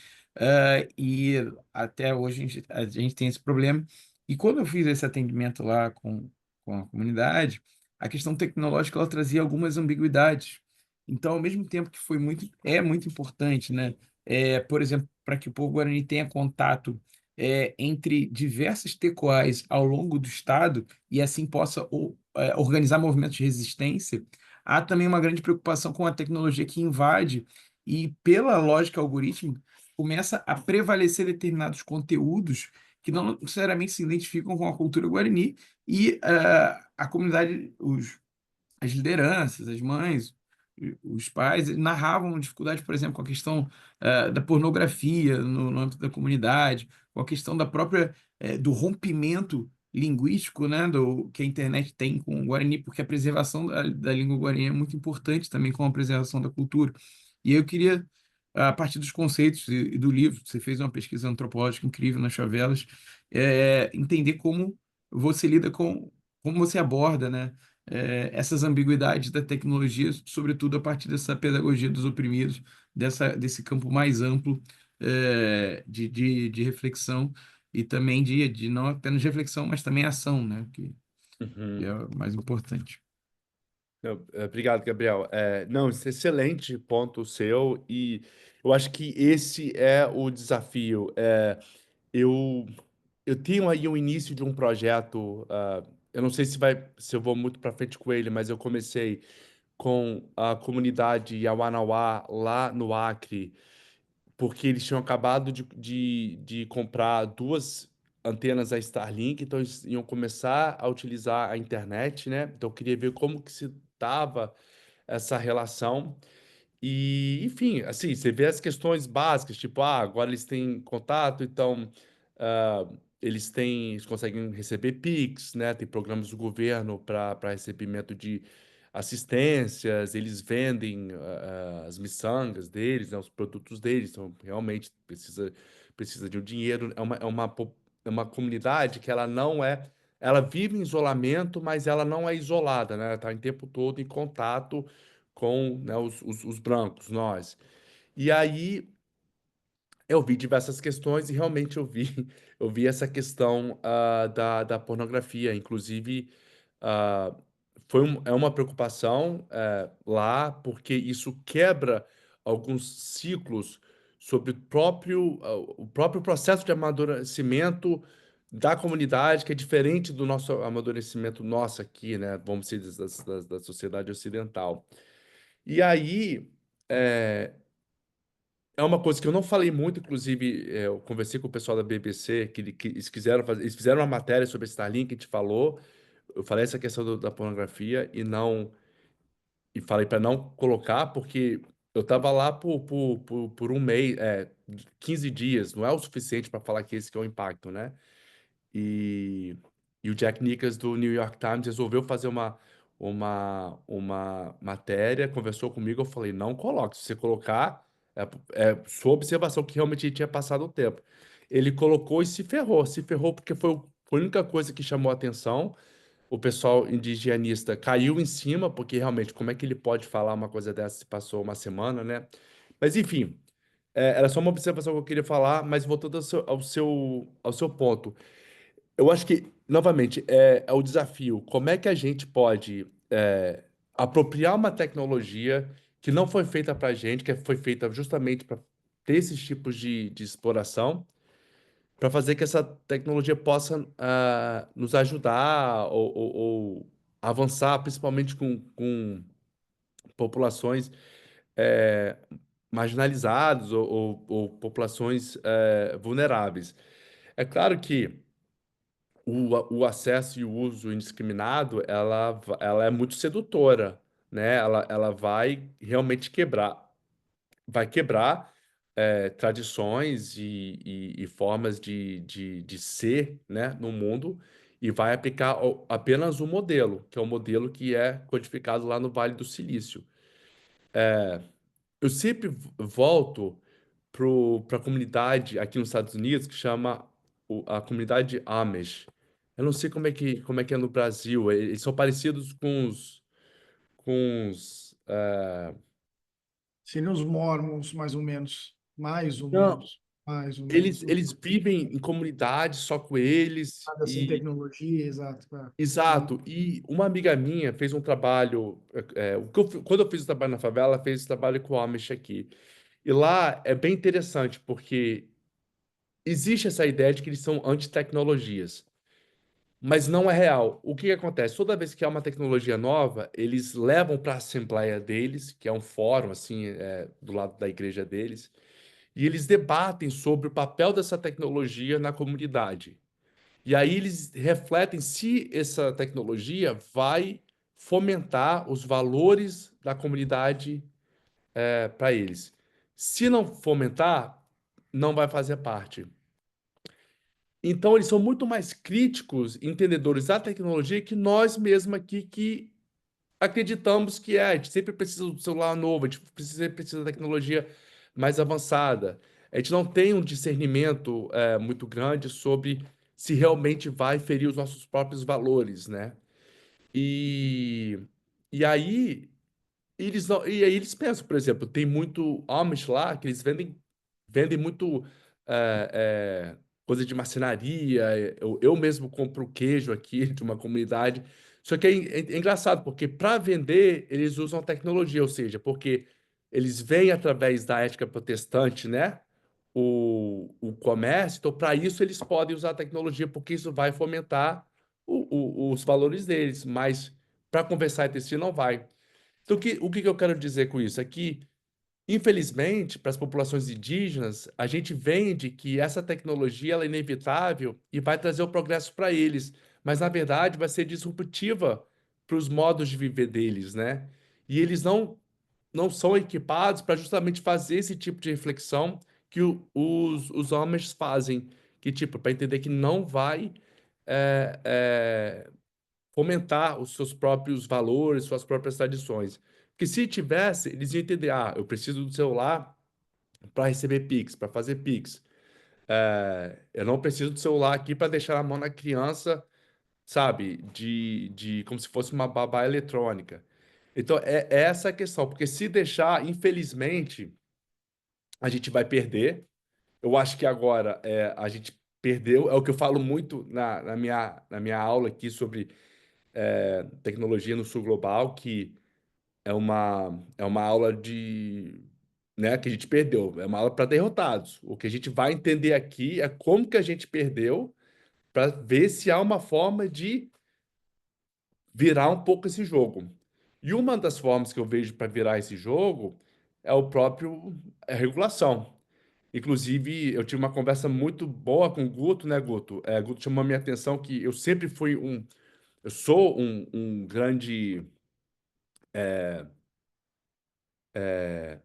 Speaker 4: e até hoje a gente tem esse problema. E quando eu fiz esse atendimento lá com a comunidade, a questão tecnológica ela trazia algumas ambiguidades. Então, ao mesmo tempo que é muito importante, né? Por exemplo, para que o povo guarani tenha contato entre diversas terroirs ao longo do estado e assim possa organizar movimentos de resistência, há também uma grande preocupação com a tecnologia que invade e, pela lógica algorítmica, começa a prevalecer determinados conteúdos que não necessariamente se identificam com a cultura guarani e a comunidade, as lideranças, as mães, os pais narravam dificuldades, por exemplo, com a questão da pornografia no âmbito da comunidade, com a questão da própria do rompimento linguístico, né, que a internet tem com o Guarani, porque a preservação da língua Guarani é muito importante também com a preservação da cultura. E eu queria a partir dos conceitos e do livro. Você fez uma pesquisa antropológica incrível nas favelas, entender como você lida como você aborda, né, essas ambiguidades da tecnologia, sobretudo a partir dessa pedagogia dos oprimidos, desse campo mais amplo de reflexão e também de não apenas reflexão, mas também ação, né, que é
Speaker 3: Uhum.
Speaker 4: o mais importante.
Speaker 3: Não, obrigado, Gabriel. Não, excelente ponto o seu, e eu acho que esse é o desafio. Eu, eu tenho aí o início de um projeto, eu não sei se eu vou muito para frente com ele, mas eu comecei com a comunidade Yawanawá lá no Acre, porque eles tinham acabado de comprar duas antenas da Starlink, então eles iam começar a utilizar a internet, né? Então eu queria ver como que se dava essa relação. E, enfim, assim, você vê as questões básicas, tipo, agora eles têm contato, então ah, eles conseguem receber Pix, né? Tem programas do governo para recebimento de assistências, eles vendem as miçangas deles, né? Os produtos deles, então realmente precisa de um dinheiro. É uma comunidade que ela não é. Ela vive em isolamento, mas ela não é isolada, né? Ela está o tempo todo em contato com, né, os brancos, nós. E aí eu vi diversas questões e realmente eu vi essa questão da pornografia. Inclusive, ah, é uma preocupação lá, porque isso quebra alguns ciclos sobre o próprio processo de amadurecimento da comunidade, que é diferente do nosso amadurecimento nosso aqui, né? Vamos dizer, da sociedade ocidental. E aí, é, é uma coisa que eu não falei muito, inclusive, eu conversei com o pessoal da BBC, que eles fizeram uma matéria sobre esse Starlink, que a gente falou, eu falei essa questão da pornografia e falei para não colocar, porque eu estava lá por um mês, 15 dias, não é o suficiente para falar que esse que é o impacto, né? E, e o Jack Nicholson do New York Times resolveu fazer uma matéria, conversou comigo, eu falei, não coloque. Se você colocar, é sua observação que realmente tinha passado o tempo. Ele colocou e se ferrou porque foi a única coisa que chamou a atenção. O pessoal indigenista caiu em cima, porque realmente, como é que ele pode falar uma coisa dessa se passou uma semana, né? Mas enfim, era só uma observação que eu queria falar, mas voltando ao seu ponto. Eu acho que, novamente, é o desafio. Como é que a gente pode apropriar uma tecnologia que não foi feita para a gente, que foi feita justamente para ter esses tipos de exploração, para fazer que essa tecnologia possa nos ajudar ou avançar, principalmente com populações eh, marginalizadas ou populações vulneráveis. É claro que o acesso e o uso indiscriminado, ela é muito sedutora, né? Ela vai realmente vai quebrar tradições e formas de ser, né, no mundo e vai aplicar apenas um modelo, que é o modelo que é codificado lá no Vale do Silício. Eu sempre volto para a comunidade aqui nos Estados Unidos que chama a comunidade Amish. Eu não sei como é que é no Brasil. Eles são parecidos com os
Speaker 1: Seriam os Mormons, mais ou menos. Mais ou
Speaker 3: não,
Speaker 1: menos. Mais ou menos.
Speaker 3: eles vivem em comunidade só com eles
Speaker 1: Nada sem
Speaker 3: e
Speaker 1: tecnologia, exato. Uhum.
Speaker 3: exato. E uma amiga minha fez um trabalho quando eu fiz o trabalho na favela, ela fez esse trabalho com o Amish aqui. E lá é bem interessante porque existe essa ideia de que eles são anti-tecnologias. Mas não é real. O que que acontece? Toda vez que há uma tecnologia nova, eles levam para a assembleia deles, que é um fórum assim, do lado da igreja deles, e eles debatem sobre o papel dessa tecnologia na comunidade. E aí eles refletem se essa tecnologia vai fomentar os valores da comunidade para eles. Se não fomentar, não vai fazer parte. Então, eles são muito mais críticos, entendedores da tecnologia que nós mesmos aqui que acreditamos que é. A gente sempre precisa do celular novo, a gente precisa da tecnologia mais avançada. A gente não tem um discernimento muito grande sobre se realmente vai ferir os nossos próprios valores, né? E, e aí eles não, e aí eles pensam, por exemplo, tem muito Amish lá que eles vendem muito é, coisa de marcenaria. Eu mesmo compro queijo aqui de uma comunidade. Só que é engraçado, porque para vender eles usam tecnologia, ou seja, porque eles veem através da ética protestante, né? O comércio, então para isso eles podem usar a tecnologia, porque isso vai fomentar os valores deles, mas para conversar entre si não vai. Então, o que eu quero dizer com isso? É que, infelizmente, para as populações indígenas, a gente vende que essa tecnologia ela é inevitável e vai trazer o progresso para eles, mas na verdade vai ser disruptiva para os modos de viver deles, né? E eles não são equipados para justamente fazer esse tipo de reflexão que os homens fazem, que tipo, para entender que não vai é, é, fomentar os seus próprios valores, suas próprias tradições. Porque se tivesse, eles iam entender, eu preciso do celular para receber Pix, para fazer Pix. Eu não preciso do celular aqui para deixar a mão na criança, sabe, como se fosse uma babá eletrônica. Então, é essa a questão, porque se deixar, infelizmente, a gente vai perder. Eu acho que agora a gente perdeu, é o que eu falo muito na minha aula aqui sobre tecnologia no sul global, que é uma aula né, que a gente perdeu, é uma aula para derrotados. O que a gente vai entender aqui é como que a gente perdeu para ver se há uma forma de virar um pouco esse jogo. E uma das formas que eu vejo para virar esse jogo é o próprio regulação. Inclusive, eu tive uma conversa muito boa com o Guto, né, Guto? Guto chamou a minha atenção que eu sou um grande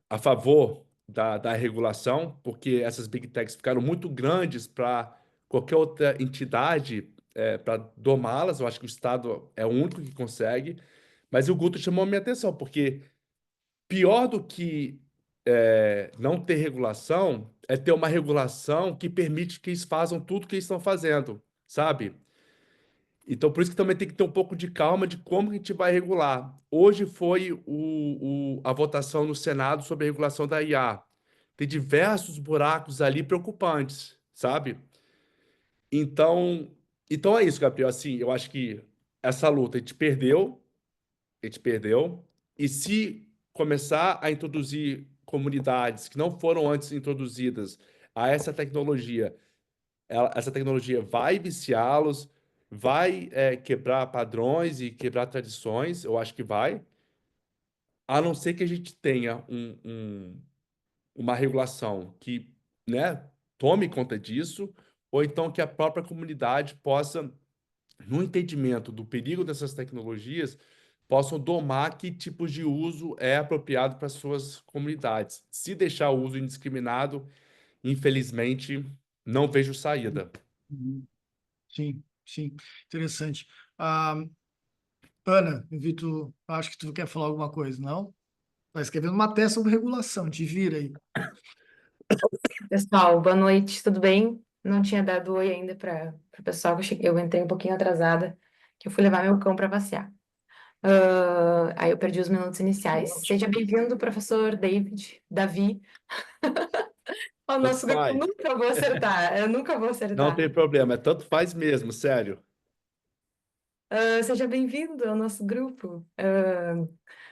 Speaker 3: a favor da regulação, porque essas big techs ficaram muito grandes para qualquer outra entidade para domá-las. Eu acho que o Estado é o único que consegue. Mas o Guto chamou a minha atenção, porque pior do que não ter regulação é ter uma regulação que permite que eles façam tudo que eles estão fazendo, sabe? Então, por isso que também tem que ter um pouco de calma de como a gente vai regular. Hoje foi a votação no Senado sobre a regulação da IA. Tem diversos buracos ali preocupantes, sabe? Então é isso, Gabriel. Assim, eu acho que essa luta a gente perdeu. E se começar a introduzir comunidades que não foram antes introduzidas a essa tecnologia, essa tecnologia vai viciá-los, vai quebrar padrões e quebrar tradições, eu acho que vai, a não ser que a gente tenha uma regulação que, né, tome conta disso, ou então que a própria comunidade possa, no entendimento do perigo dessas tecnologias, possam domar que tipos de uso é apropriado para suas comunidades. Se deixar o uso indiscriminado, infelizmente, não vejo saída.
Speaker 1: Uhum. Sim, sim, interessante. Ah, Ana, Vitor, acho que tu quer falar alguma coisa, não? Tá escrevendo uma tese sobre regulação, te vira aí.
Speaker 5: Pessoal, boa noite, tudo bem? Não tinha dado oi ainda para o pessoal, que eu entrei um pouquinho atrasada, que eu fui levar meu cão para passear. Aí eu perdi os minutos iniciais. Seja bem-vindo, professor Davi. O
Speaker 3: Tanto
Speaker 5: nosso grupo, eu
Speaker 3: faz.
Speaker 5: nunca vou acertar, eu nunca vou
Speaker 3: Não
Speaker 5: acertar.
Speaker 3: tem problema, tanto faz mesmo, sério.
Speaker 5: Seja bem-vindo ao nosso grupo.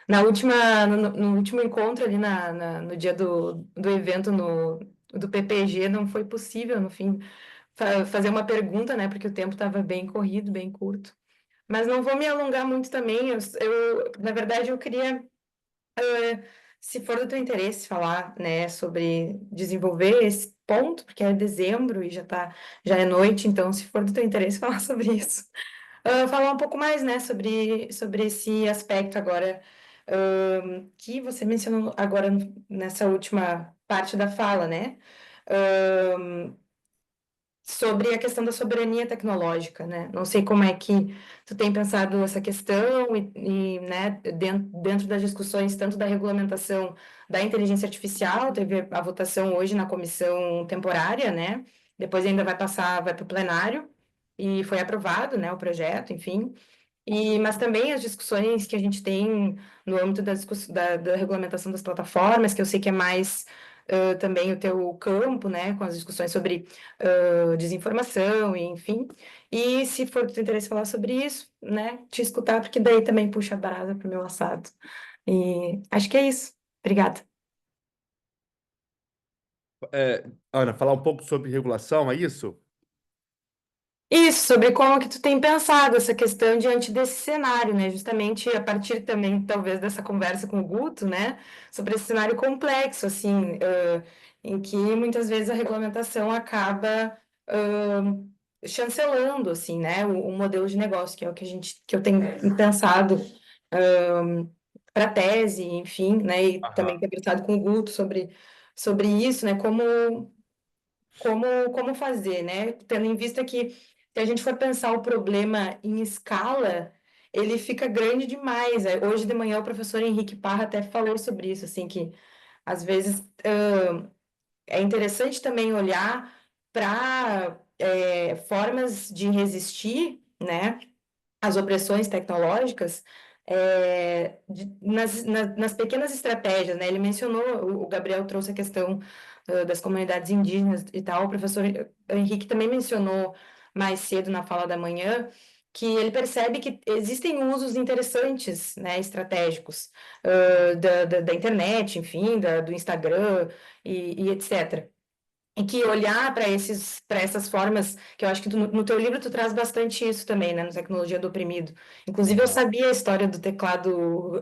Speaker 5: No último encontro ali no dia do evento do PPG, não foi possível, no fim, fazer uma pergunta, né? Porque o tempo estava bem corrido, bem curto. Mas não vou me alongar muito também. Na verdade, eu queria, se for do teu interesse, falar, né, sobre desenvolver esse ponto, porque é dezembro e já é noite, então, se for do teu interesse, falar sobre isso. Falar um pouco mais, né, sobre esse aspecto agora, que você mencionou agora nessa última parte da fala, né? sobre a questão da soberania tecnológica, né? Não sei como é que tu tem pensado essa questão né, dentro das discussões tanto da regulamentação da inteligência artificial, teve a votação hoje na comissão temporária, né? Depois ainda vai para o plenário e foi aprovado, né, o projeto, enfim. Mas também as discussões que a gente tem no âmbito da regulamentação das plataformas, que eu sei que é mais também o teu campo, né, com as discussões sobre desinformação, e enfim. E se for do teu interesse falar sobre isso, né, te escutar, porque daí também puxa a brasa para o meu assado. E acho que é isso. Obrigada.
Speaker 3: Ana, falar um pouco sobre regulação, é isso?
Speaker 5: Isso, sobre como que tu tem pensado essa questão diante desse cenário, né? Justamente a partir também, talvez, dessa conversa com o Guto, né? Sobre esse cenário complexo, assim, em que muitas vezes a regulamentação acaba chancelando, assim, né? O modelo de negócio, que é o que eu tenho pensado para tese, enfim, né? E também
Speaker 3: Aham.
Speaker 5: ter conversado com o Guto sobre isso, né? Como fazer, né? Tendo em vista que, se a gente for pensar o problema em escala, ele fica grande demais. Hoje de manhã o professor Henrique Parra até falou sobre isso, assim, que às vezes é interessante também olhar para formas de resistir, né, às opressões tecnológicas nas pequenas estratégias, né? Ele mencionou, o Gabriel trouxe a questão das comunidades indígenas e tal, o professor Henrique também mencionou mais cedo na fala da manhã que ele percebe que existem usos interessantes, né, estratégicos, da internet, enfim, do Instagram e etc. E que olhar para essas formas, que eu acho que no teu livro tu traz bastante isso também, né, no Tecnologia do Oprimido. Inclusive, eu
Speaker 3: Aham.
Speaker 5: sabia a história do teclado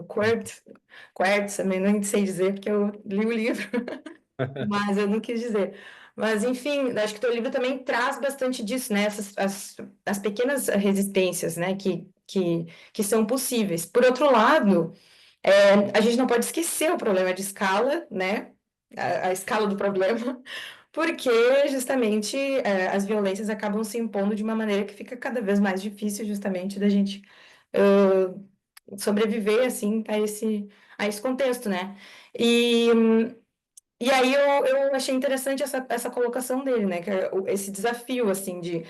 Speaker 5: Quartz, também não sei dizer, porque eu li o livro, mas eu não quis dizer. Mas, enfim, acho que teu livro também traz bastante disso, né, as pequenas resistências, né, que são possíveis. Por outro lado, a gente não pode esquecer o problema de escala, né, a escala do problema, porque justamente as violências acabam se impondo de uma maneira que fica cada vez mais difícil justamente da gente sobreviver assim a esse contexto, né? E, e aí eu achei interessante essa colocação dele, né? Que é esse desafio assim de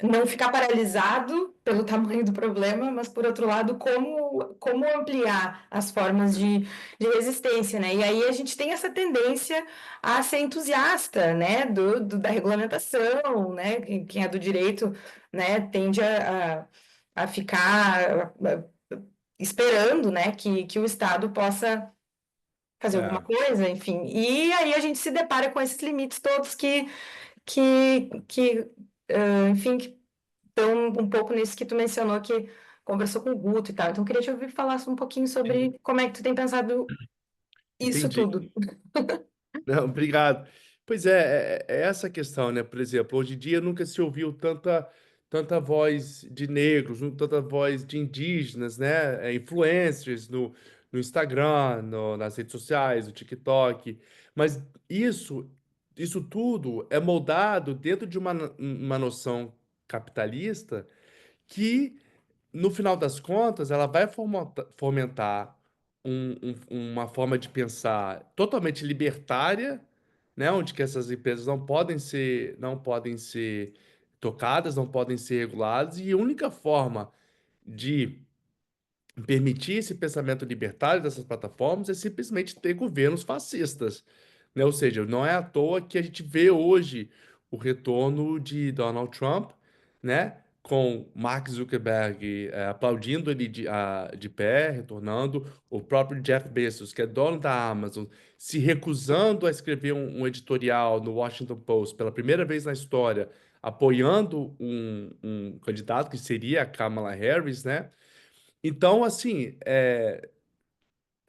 Speaker 5: não ficar paralisado pelo tamanho do problema, mas, por outro lado, como ampliar as formas de resistência, né? E aí a gente tem essa tendência a ser entusiasta, né, da regulamentação, né? Quem é do direito, né, tende a ficar esperando, né, que o Estado possa fazer alguma
Speaker 3: É,
Speaker 5: coisa, enfim. E aí a gente se depara com esses limites todos que enfim, então, um pouco nisso que tu mencionou que conversou com o Guto e tal. Então, eu queria te ouvir falar um pouquinho
Speaker 3: sim,
Speaker 5: sobre como é que tu tem pensado isso
Speaker 3: entendi.
Speaker 5: tudo.
Speaker 3: Não, obrigado. Pois é essa questão, né? Por exemplo, hoje em dia nunca se ouviu tanta voz de negros, tanta voz de indígenas, né? Influencers no Instagram, nas redes sociais, no TikTok. Mas isso, isso tudo é moldado dentro de uma noção capitalista que no final das contas, ela vai fomentar uma forma de pensar totalmente libertária, né, onde que essas empresas não podem ser tocadas, não podem ser reguladas, e a única forma de permitir esse pensamento libertário dessas plataformas é simplesmente ter governos fascistas, né? Ou seja, não é à toa que a gente vê hoje o retorno de Donald Trump, né? Com Mark Zuckerberg aplaudindo ele de pé, retornando, o próprio Jeff Bezos, que é dono da Amazon, se recusando a escrever um editorial no Washington Post pela primeira vez na história, apoiando um candidato que seria a Kamala Harris, né? Então, assim,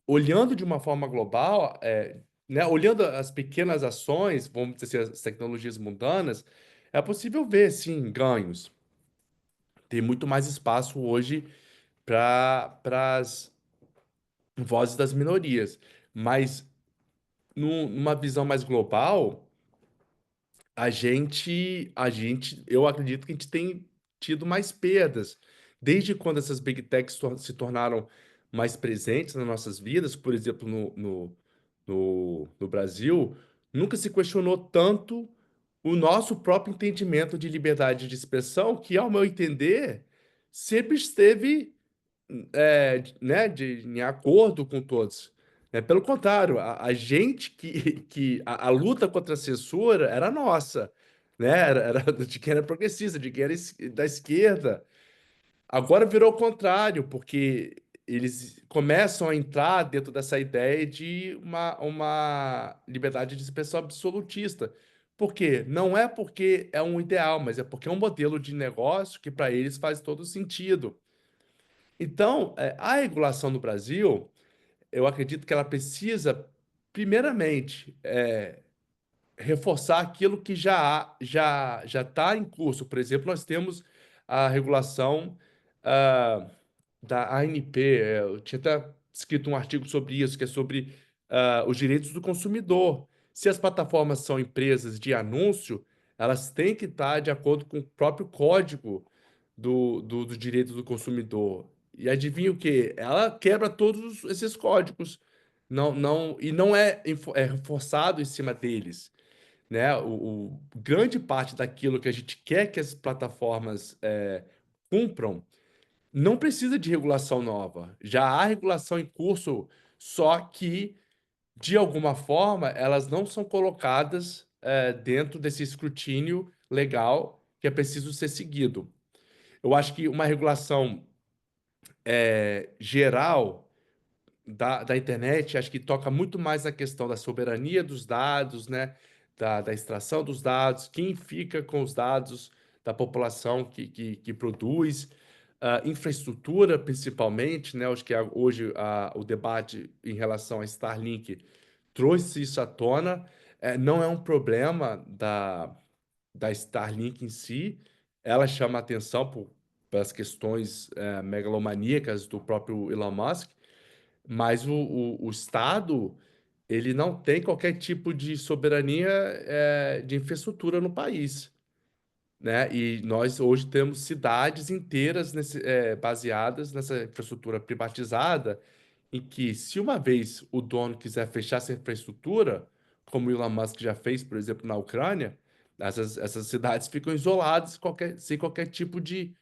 Speaker 3: olhando de uma forma global, né, olhando as pequenas ações, vamos dizer assim, as tecnologias mundanas, é possível ver, sim, ganhos. Tem muito mais espaço hoje para as vozes das minorias. Mas, numa visão mais global, eu acredito que a gente tem tido mais perdas. Desde quando essas big techs se tornaram mais presentes nas nossas vidas, por exemplo, no Brasil, nunca se questionou tanto o nosso próprio entendimento de liberdade de expressão, que, ao meu entender, sempre esteve né, em acordo com todos. Pelo contrário, a gente a luta contra a censura era nossa, né? Era de quem era progressista, de quem era da esquerda. Agora virou o contrário, porque eles começam a entrar dentro dessa ideia de uma liberdade de expressão absolutista. Por quê? Não é porque é um ideal, mas é porque é um modelo de negócio que para eles faz todo sentido. Então, a regulação no Brasil, eu acredito que ela precisa, primeiramente, reforçar aquilo que já está em curso. Por exemplo, nós temos a regulação ah, da ANP. Eu tinha até escrito um artigo sobre isso, que é sobre os direitos do consumidor. Se as plataformas são empresas de anúncio, elas têm que estar de acordo com o próprio código do direito do consumidor. E adivinha o quê? Ela quebra todos esses códigos. E não é reforçado em cima deles, né? Grande parte daquilo que a gente quer que as plataformas cumpram não precisa de regulação nova. Já há regulação em curso, só que, de alguma forma, elas não são colocadas dentro desse escrutínio legal que é preciso ser seguido. Eu acho que uma regulação geral da internet, acho que toca muito mais na questão da soberania dos dados, né? Da extração dos dados, quem fica com os dados da população que produz, infraestrutura principalmente, né? Acho que hoje o debate em relação a Starlink trouxe isso à tona. Não é um problema da Starlink em si, ela chama atenção pelas questões megalomaníacas do próprio Elon Musk, mas o Estado, ele não tem qualquer tipo de soberania de infraestrutura no país, né? E nós hoje temos cidades inteiras baseadas nessa infraestrutura privatizada, em que, se uma vez o dono quiser fechar essa infraestrutura, como o Elon Musk já fez, por exemplo, na Ucrânia, essas cidades ficam isoladas sem qualquer tipo de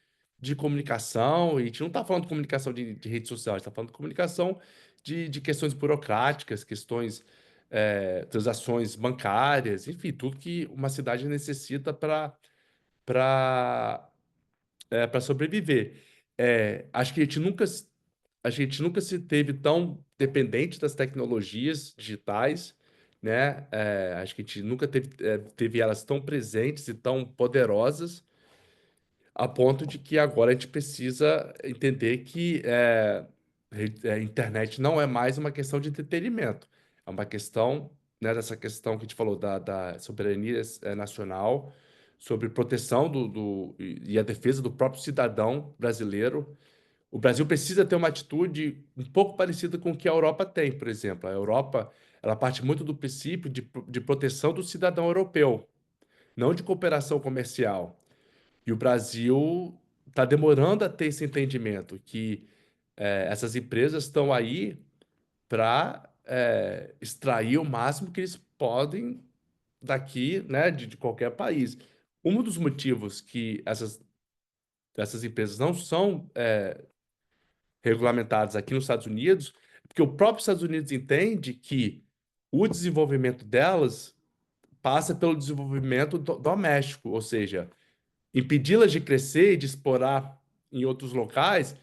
Speaker 3: comunicação. E a gente não está falando de comunicação de rede social, a gente está falando de comunicação de questões burocráticas, questões, transações bancárias, enfim, tudo que uma cidade necessita para sobreviver. Acho que a gente nunca se teve tão dependente das tecnologias digitais, né? Acho que a gente nunca teve elas tão presentes e tão poderosas, a ponto de que agora a gente precisa entender que a internet não é mais uma questão de entretenimento, é uma questão, né, dessa questão que a gente falou da soberania nacional, sobre proteção e a defesa do próprio cidadão brasileiro. O Brasil precisa ter uma atitude um pouco parecida com o que a Europa tem, por exemplo. A Europa, ela parte muito do princípio de proteção do cidadão europeu, não de cooperação comercial. E o Brasil está demorando a ter esse entendimento, que essas empresas estão aí para extrair o máximo que eles podem daqui, né, de qualquer país. Um dos motivos que essas empresas não são regulamentadas aqui nos Estados Unidos é porque o próprio Estados Unidos entende que o desenvolvimento delas passa pelo desenvolvimento doméstico, ou seja, impedi-las de crescer e de explorar em outros locais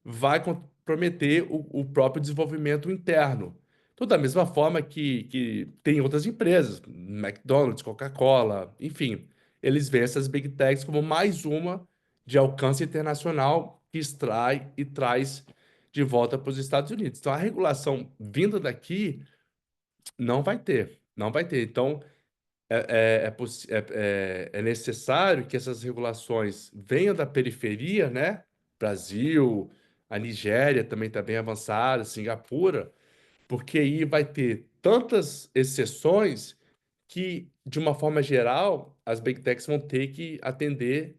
Speaker 3: vai comprometer o próprio desenvolvimento interno. Então, da mesma forma que tem outras empresas, McDonald's, Coca-Cola, enfim, eles veem essas big techs como mais uma de alcance internacional que extrai e traz de volta para os Estados Unidos. Então, a regulação vinda daqui não vai ter, não vai ter. Então, é necessário que essas regulações venham da periferia, né? Brasil, a Nigéria também está bem avançada, Singapura, porque aí vai ter tantas exceções que, de uma forma geral, as Big Techs vão ter que atender,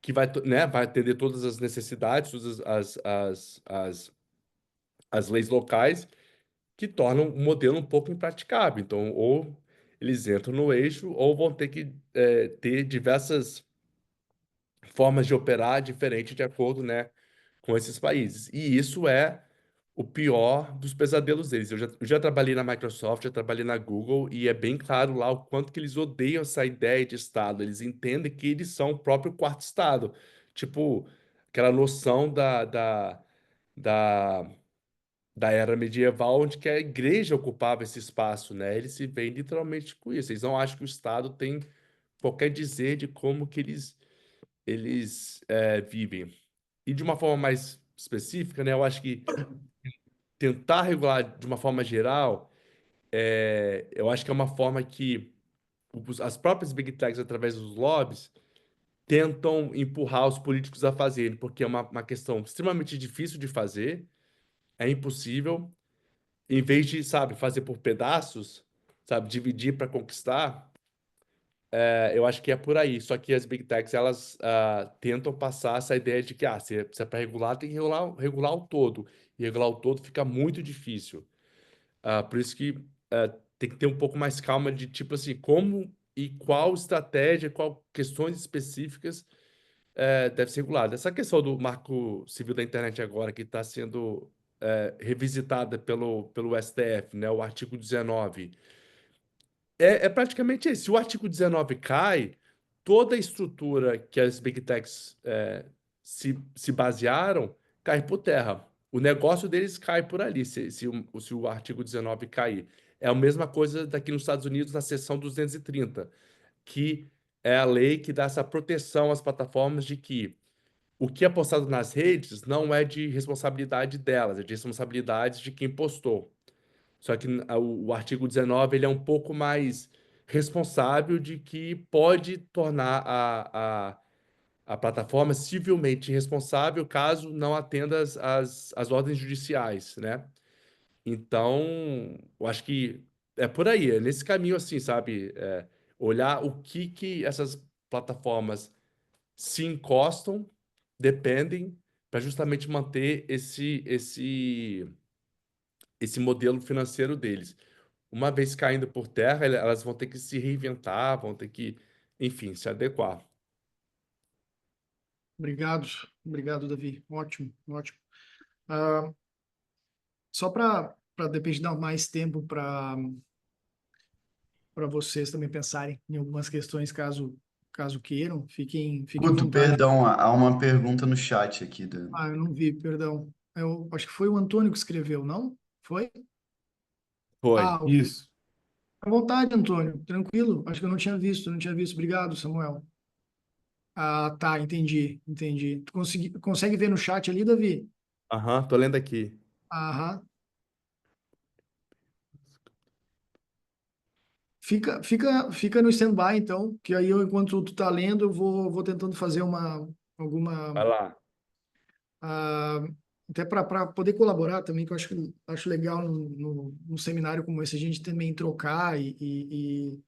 Speaker 3: que vai, né, vai atender todas as necessidades, todas as leis locais, que tornam o modelo um pouco impraticável. Então, ou eles entram no eixo, ou vão ter que ter diversas formas de operar diferentes de acordo, né, com esses países. E isso é o pior dos pesadelos deles. Eu já trabalhei na Microsoft, já trabalhei na Google, e é bem claro lá o quanto que eles odeiam essa ideia de Estado. Eles entendem que eles são o próprio quarto Estado. Tipo, aquela noção da, da era medieval, onde que a igreja ocupava esse espaço, né? Eles se veem literalmente com isso. Eles não acham que o Estado tem qualquer dizer de como que eles vivem. E de uma forma mais específica, né? Eu acho que tentar regular de uma forma geral, eu acho que é uma forma que as próprias Big Techs, através dos lobbies, tentam empurrar os políticos a fazerem, porque é uma questão extremamente difícil de fazer, é impossível. Em vez de, sabe, fazer por pedaços, sabe, dividir para conquistar, eu acho que é por aí. Só que as Big Techs, elas tentam passar essa ideia de que, se é para regular, tem que regular o todo. E regular o todo fica muito difícil. Por isso que tem que ter um pouco mais calma de, tipo assim, como e qual estratégia, qual questões específicas deve ser regulada. Essa questão do Marco Civil da Internet agora, que está sendo revisitada pelo STF, né, o artigo 19, é praticamente esse. Se o artigo 19 cai, toda a estrutura que as Big Techs se basearam cai por terra. O negócio deles cai por ali, se o artigo 19 cair. É a mesma coisa daqui nos Estados Unidos, na seção 230, que é a lei que dá essa proteção às plataformas de que o que é postado nas redes não é de responsabilidade delas, é de responsabilidade de quem postou. Só que o artigo 19 ele é um pouco mais responsável de que pode tornar a plataforma civilmente responsável caso não atenda as ordens judiciais, né? Então, eu acho que é por aí, é nesse caminho assim, sabe? Olhar o que essas plataformas se encostam, dependem, para justamente manter esse modelo financeiro deles. Uma vez caindo por terra, elas vão ter que se reinventar, vão ter que, enfim, se adequar.
Speaker 1: Obrigado, obrigado, Davi. Ótimo, ótimo. Ah, só para depois dar mais tempo para vocês também pensarem em algumas questões, caso queiram, fiquem à
Speaker 6: Guto,
Speaker 1: vontade.
Speaker 6: perdão, há uma pergunta no chat aqui.
Speaker 1: Eu não vi, perdão. Eu acho que foi o Antônio que escreveu, não? Foi?
Speaker 3: Foi.
Speaker 1: Ok.
Speaker 4: Isso.
Speaker 1: À vontade, Antônio. Tranquilo. Acho que eu não tinha visto, não tinha visto. Obrigado, Samuel. Tá, entendi. Tu consegue ver no chat ali, Davi?
Speaker 3: Aham, tô lendo aqui.
Speaker 1: Aham. Fica no stand-by, então, que aí enquanto tu tá lendo, eu vou tentando fazer alguma,
Speaker 3: Vai lá.
Speaker 1: ah, até para poder colaborar também, que eu acho legal num seminário como esse, a gente também trocar e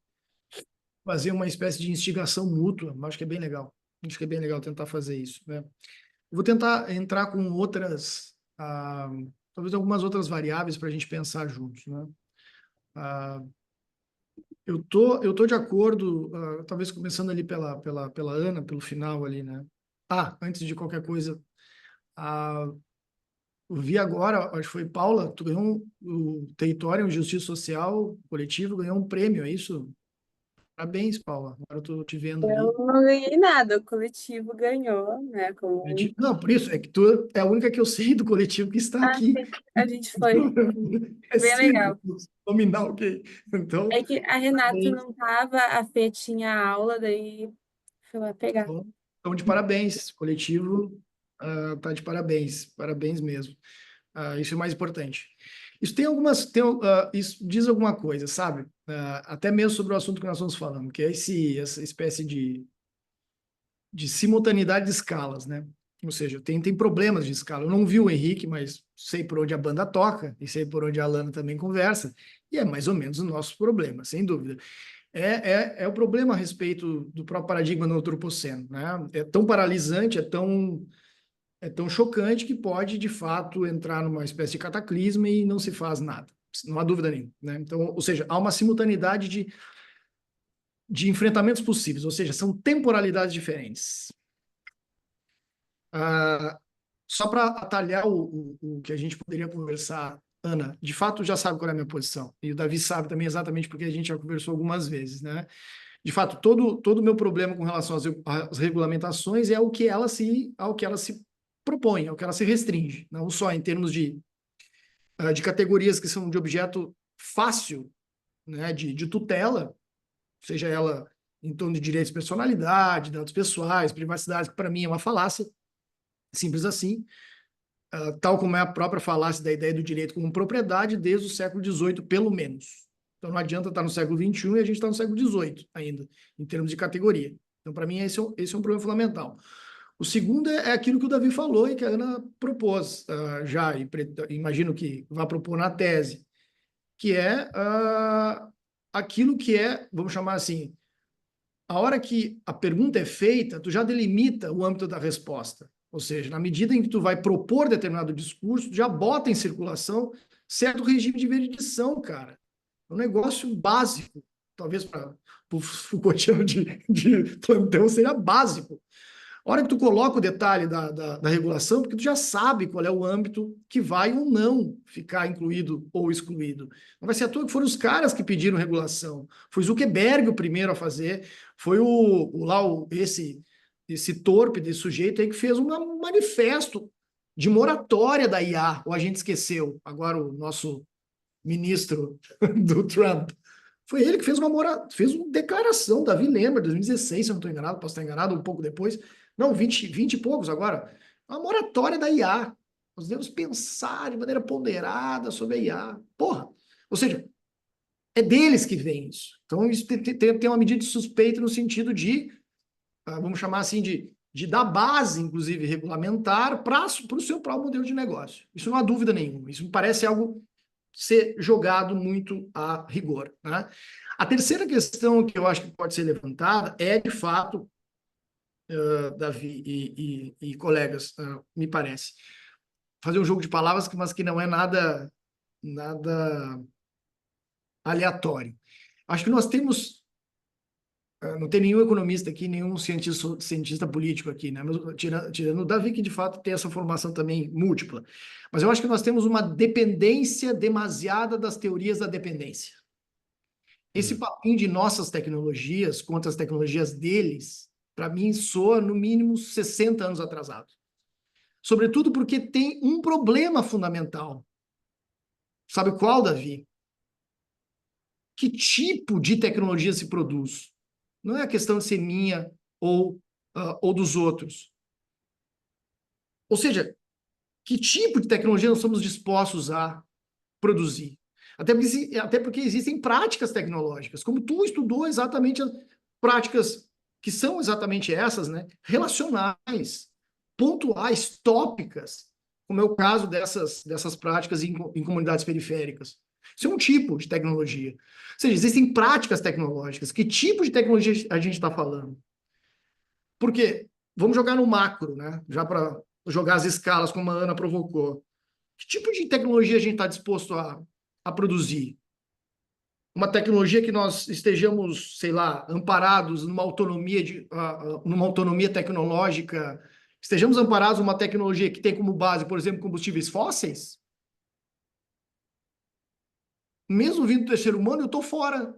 Speaker 1: fazer uma espécie de instigação mútua. Acho que é bem legal. Acho que é bem legal tentar fazer isso, né? Eu vou tentar entrar com talvez algumas outras variáveis para a gente pensar juntos, né? Ah, eu tô de acordo, talvez começando ali pela Ana, pelo final ali, né? Antes de qualquer coisa, ah, eu vi agora, acho que foi Paula, tu ganhou o Território Justiça Social Coletivo, ganhou um prêmio, é isso? Parabéns, Paula. Agora eu tô te vendo ali.
Speaker 7: Eu não ganhei nada, o coletivo ganhou, né? Como...
Speaker 1: Não, por isso, é que tu é a única que eu sei do coletivo que está
Speaker 7: Ah,
Speaker 1: aqui.
Speaker 7: sim, a gente foi
Speaker 1: É
Speaker 7: bem
Speaker 1: simples,
Speaker 7: legal.
Speaker 1: nominal, ok. Então,
Speaker 7: É que a Renata
Speaker 1: parabéns.
Speaker 7: não tava, a Fê tinha aula, daí fui lá pegar.
Speaker 1: Então, de parabéns. O coletivo tá de parabéns. Parabéns mesmo. Isso é o mais importante. Isso isso diz alguma coisa, sabe? Até mesmo sobre o assunto que nós estamos falando, que é essa espécie de simultaneidade de escalas, né? Ou seja, tem problemas de escala. Eu não vi o Henrique, mas sei por onde a banda toca e sei por onde a Alana também conversa, e é mais ou menos o nosso problema, sem dúvida. É o problema a respeito do próprio paradigma do antropoceno, né? É tão paralisante, é tão chocante que pode, de fato, entrar numa espécie de cataclisma e não se faz nada. Não há dúvida nenhuma, né? Então, ou seja, há uma simultaneidade de enfrentamentos possíveis, ou seja, são temporalidades diferentes. Só para atalhar o que a gente poderia conversar, Ana, de fato já sabe qual é a minha posição, e o Davi sabe também exatamente porque a gente já conversou algumas vezes, né? De fato, todo o meu problema com relação às regulamentações é ao que ela se propõe, ao que ela se restringe, não só em termos de categorias que são de objeto fácil, né, de tutela, seja ela em torno de direitos de personalidade, dados pessoais, privacidade, que para mim é uma falácia, simples assim, tal como é a própria falácia da ideia do direito como propriedade desde o século XVIII, pelo menos. Então não adianta estar no século XXI e a gente está no século XVIII ainda, em termos de categoria. Então, para mim, esse é um problema fundamental. O segundo é aquilo que o Davi falou e que a Ana propôs já, e imagino que vai propor na tese, que é aquilo que é, vamos chamar assim, a hora que a pergunta é feita, tu já delimita o âmbito da resposta. Ou seja, na medida em que tu vai propor determinado discurso, tu já bota em circulação certo regime de veridição, cara. É um negócio básico. Talvez para o Foucaultiano de plantão seja básico. A hora que tu coloca o detalhe da regulação, porque tu já sabe qual é o âmbito que vai ou não ficar incluído ou excluído. Não vai ser à toa que foram os caras que pediram regulação. Foi Zuckerberg o primeiro a fazer, foi esse torpe desse sujeito aí que fez um manifesto de moratória da IA, ou a gente esqueceu, agora o nosso ministro do Trump. Foi ele que fez fez uma declaração, Davi lembra, 2016, se eu não estou enganado, posso estar enganado, um pouco depois. Não, 20 e poucos agora. Uma moratória da IA. Nós devemos pensar de maneira ponderada sobre a IA. Porra! Ou seja, é deles que vem isso. Então, isso tem uma medida de suspeita no sentido de, vamos chamar assim, de dar base, inclusive, regulamentar para o seu próprio modelo de negócio. Isso não há dúvida nenhuma. Isso me parece algo ser jogado muito a rigor, né? A terceira questão que eu acho que pode ser levantada é, de fato, Davi e colegas, me parece, fazer um jogo de palavras, mas que não é nada aleatório. Acho que nós temos, não tem nenhum economista aqui, nenhum cientista político aqui, né? Mas, tirando o Davi, que de fato tem essa formação também múltipla. Mas eu acho que nós temos uma dependência demasiada das teorias da dependência. Esse papinho de nossas tecnologias contra as tecnologias deles, para mim, soa no mínimo 60 anos atrasado. Sobretudo porque tem um problema fundamental. Sabe qual, Davi? Que tipo de tecnologia se produz? Não é a questão de ser minha ou dos outros. Ou seja, que tipo de tecnologia nós somos dispostos a produzir? Até porque existem práticas tecnológicas, como tu estudou exatamente as práticas que são exatamente essas, né? Relacionais, pontuais, tópicas, como é o caso dessas práticas em comunidades periféricas. Isso é um tipo de tecnologia. Ou seja, existem práticas tecnológicas. Que tipo de tecnologia a gente está falando? Porque, vamos jogar no macro, né? Já para jogar as escalas, como a Ana provocou. Que tipo de tecnologia a gente está disposto a produzir? Uma tecnologia que nós estejamos, sei lá, amparados numa autonomia tecnológica, estejamos amparados numa tecnologia que tem como base, por exemplo, combustíveis fósseis? Mesmo vindo do terceiro humano, eu estou fora.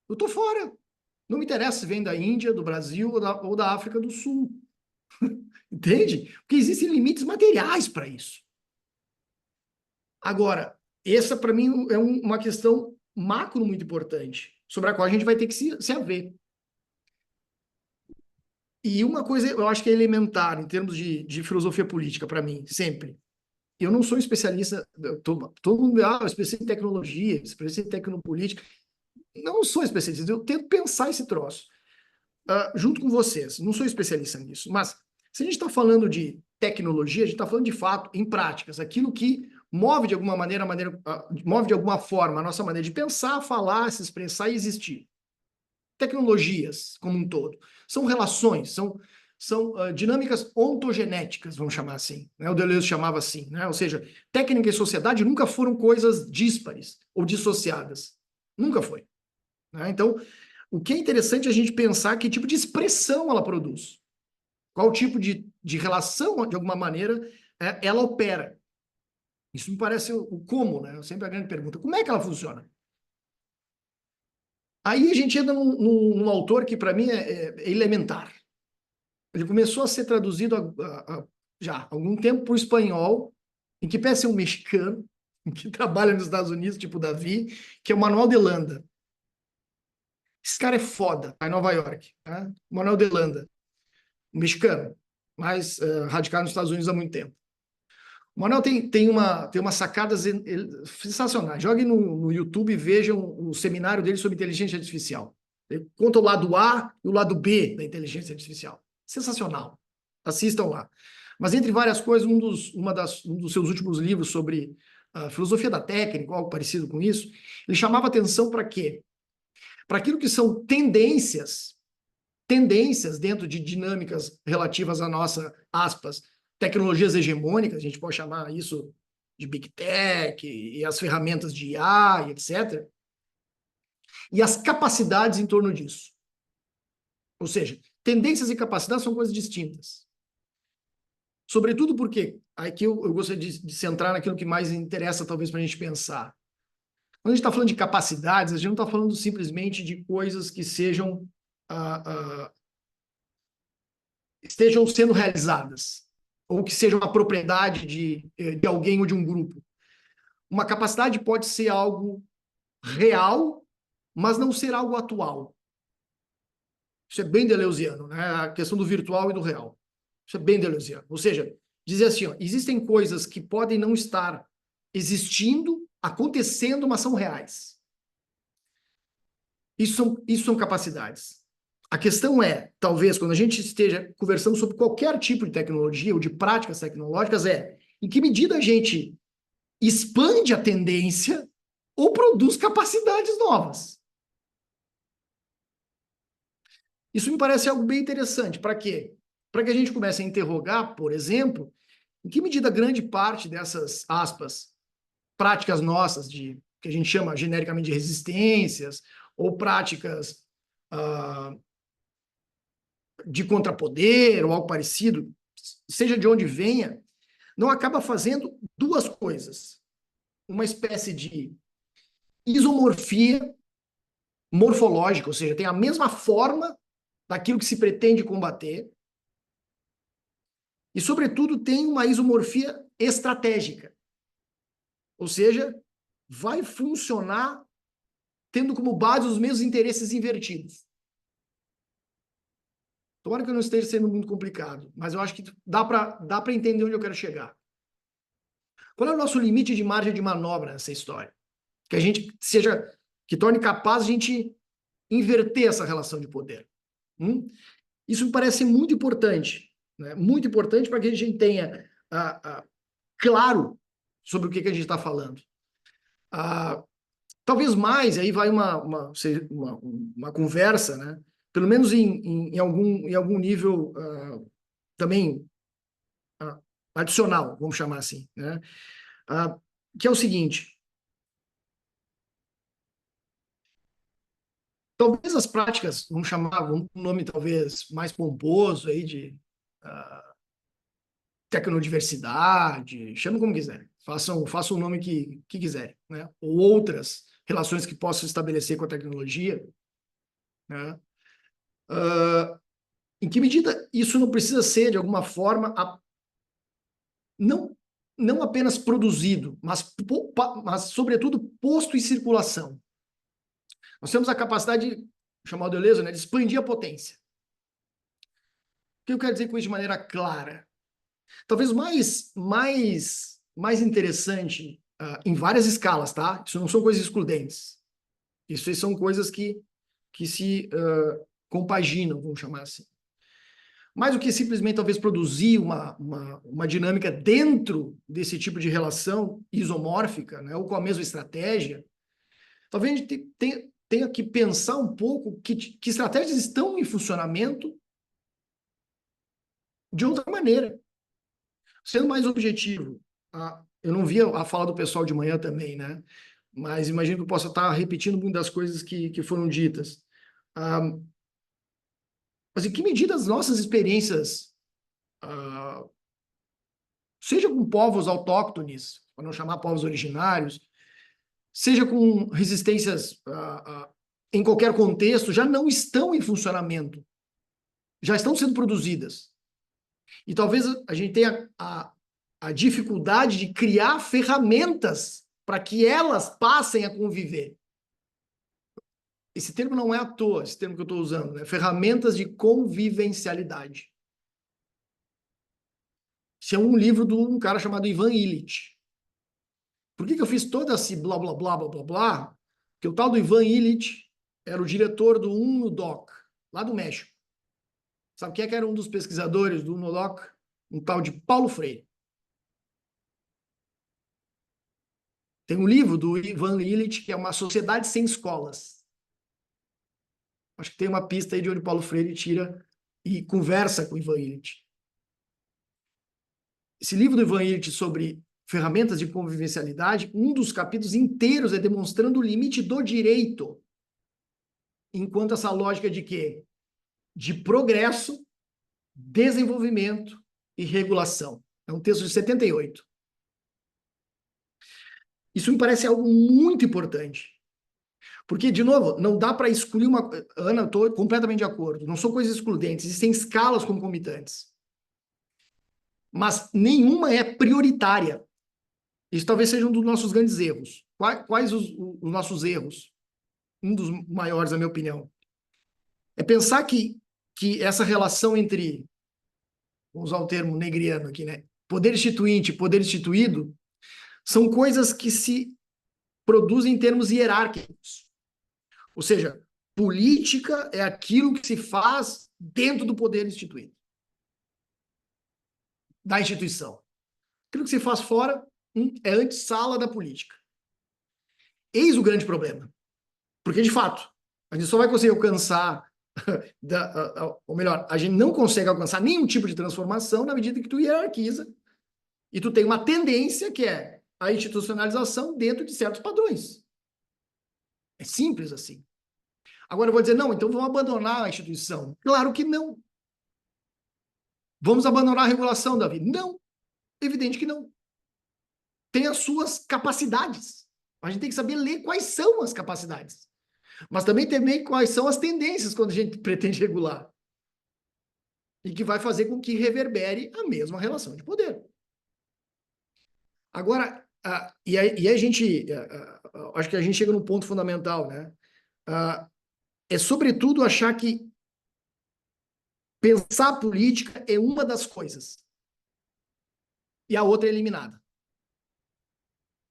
Speaker 1: Eu estou fora. Não me interessa se vem da Índia, do Brasil ou da África do Sul. Entende? Porque existem limites materiais para isso. Agora, essa para mim é uma questão macro muito importante, sobre a qual a gente vai ter que se haver. E uma coisa eu acho que é elementar, em termos de filosofia política, para mim, sempre. Eu não sou especialista, todo mundo especialista em tecnologia, especialista em tecnopolítica. Não sou especialista, eu tento pensar esse troço, junto com vocês. Não sou especialista nisso, mas se a gente está falando de tecnologia, a gente está falando de fato em práticas, aquilo que move de alguma maneira, move de alguma forma a nossa maneira de pensar, falar, se expressar e existir. tecnologias como um todo. São relações, são dinâmicas ontogenéticas, vamos chamar assim, né? O Deleuze chamava assim, né? Ou seja, técnica e sociedade nunca foram coisas díspares ou dissociadas. Nunca foi, né? Então, o que é interessante é a gente pensar que tipo de expressão ela produz. Qual tipo de relação, de alguma maneira, ela opera. Isso me parece o como, né? Sempre a grande pergunta. Como é que ela funciona? Aí a gente entra num autor que, para mim, é elementar. Ele começou a ser traduzido já há algum tempo para o espanhol, em que parece ser um mexicano, que trabalha nos Estados Unidos, tipo Davi, que é o Manuel de Landa. Esse cara é foda, tá em Nova York. Tá? Manuel de Landa, um mexicano, mas radicado nos Estados Unidos há muito tempo. O Manuel tem umas sacadas sensacionais. Jogue no YouTube e vejam o seminário dele sobre inteligência artificial. Ele conta o lado A e o lado B da inteligência artificial. Sensacional. Assistam lá. Mas, entre várias coisas, um dos seus últimos livros sobre a filosofia da técnica, algo parecido com isso, ele chamava atenção para quê? Para aquilo que são tendências dentro de dinâmicas relativas à nossa, aspas, tecnologias hegemônicas, a gente pode chamar isso de Big Tech e as ferramentas de IA e etc. E as capacidades em torno disso. Ou seja, tendências e capacidades são coisas distintas. Sobretudo porque, aqui eu gostaria de centrar naquilo que mais interessa talvez para a gente pensar. Quando a gente está falando de capacidades, a gente não está falando simplesmente de coisas que estejam sendo realizadas, ou que sejam a propriedade de alguém ou de um grupo. Uma capacidade pode ser algo real, mas não ser algo atual. Isso é bem deleuziano, né? A questão do virtual e do real. Isso é bem deleuziano. Ou seja, dizer assim, ó, existem coisas que podem não estar existindo, acontecendo, mas são reais. Isso são capacidades. A questão é, talvez, quando a gente esteja conversando sobre qualquer tipo de tecnologia ou de práticas tecnológicas, em que medida a gente expande a tendência ou produz capacidades novas. Isso me parece algo bem interessante. Para quê? Para que a gente comece a interrogar, por exemplo, em que medida grande parte dessas, aspas, práticas nossas, que a gente chama genericamente de resistências, ou práticas de contrapoder, ou algo parecido, seja de onde venha, não acaba fazendo duas coisas. Uma espécie de isomorfia morfológica, ou seja, tem a mesma forma daquilo que se pretende combater, e, sobretudo, tem uma isomorfia estratégica. Ou seja, vai funcionar tendo como base os mesmos interesses invertidos. Tomara que eu não esteja sendo muito complicado, mas eu acho que dá para entender onde eu quero chegar. Qual é o nosso limite de margem de manobra nessa história? Que a gente que torne capaz a gente inverter essa relação de poder. Isso me parece muito importante, né? Muito importante para que a gente tenha claro sobre o que a gente está falando. Talvez mais, aí vai uma conversa, né? Pelo menos em algum nível também adicional, vamos chamar assim, né? Que é o seguinte: talvez as práticas, vamos chamar um nome talvez mais pomposo aí de tecnodiversidade, chame como quiser, façam o nome que quiserem, né? Ou outras relações que possam estabelecer com a tecnologia, né? Em que medida isso não precisa ser, de alguma forma, não apenas produzido, mas sobretudo, posto em circulação. Nós temos a capacidade, chamada de Deleuze, né, de expandir a potência. O que eu quero dizer com isso de maneira clara? Talvez mais interessante, em várias escalas, tá? Isso não são coisas excludentes. Isso são coisas que se compaginam, vamos chamar assim. Mais do que simplesmente, talvez, produzir uma dinâmica dentro desse tipo de relação isomórfica, né, ou com a mesma estratégia, talvez a gente tenha que pensar um pouco que estratégias estão em funcionamento de outra maneira. Sendo mais objetivo, eu não vi a fala do pessoal de manhã também, né? Mas imagino que eu possa estar repetindo muitas das coisas que foram ditas. Mas em que medida as nossas experiências, seja com povos autóctones, para não chamar povos originários, seja com resistências em qualquer contexto, já não estão em funcionamento, já estão sendo produzidas. E talvez a gente tenha a dificuldade de criar ferramentas para que elas passem a conviver. Esse termo não é à toa, esse termo que eu estou usando, né? Ferramentas de convivencialidade. Esse é um livro de um cara chamado Ivan Illich. Por que eu fiz todo esse blá, blá, blá, blá, blá, blá? Porque o tal do Ivan Illich era o diretor do UNODOC, lá do México. Sabe quem é que era um dos pesquisadores do UNODOC? Um tal de Paulo Freire. Tem um livro do Ivan Illich, que é Uma Sociedade Sem Escolas. Acho que tem uma pista aí de onde Paulo Freire tira e conversa com o Ivan Illich. Esse livro do Ivan Illich sobre ferramentas de convivencialidade, um dos capítulos inteiros é demonstrando o limite do direito, enquanto essa lógica de quê? De progresso, desenvolvimento e regulação. É um texto de 78. Isso me parece algo muito importante. Porque, de novo, não dá para excluir uma... Ana, eu estou completamente de acordo. Não são coisas excludentes, existem escalas concomitantes. Mas nenhuma é prioritária. Isso talvez seja um dos nossos grandes erros. Quais os nossos erros? Um dos maiores, na minha opinião. É pensar que essa relação entre, vamos usar o termo negriano aqui, né? Poder instituinte e poder instituído, são coisas que se produzem em termos hierárquicos. Ou seja, política é aquilo que se faz dentro do poder instituído, da instituição. Aquilo que se faz fora é antessala da política. Eis o grande problema. Porque, de fato, a gente só vai conseguir alcançar, ou melhor, a gente não consegue alcançar nenhum tipo de transformação na medida que tu hierarquiza e tu tem uma tendência que é a institucionalização dentro de certos padrões. É simples assim. Agora eu vou dizer, não, então vamos abandonar a instituição. Claro que não. Vamos abandonar a regulação, Davi? Não. Evidente que não. Tem as suas capacidades. A gente tem que saber ler quais são as capacidades. Mas também temer quais são as tendências quando a gente pretende regular. E que vai fazer com que reverbere a mesma relação de poder. Agora, e aí a gente, acho que a gente chega num ponto fundamental, né? É sobretudo achar que pensar política é uma das coisas. E a outra é eliminada.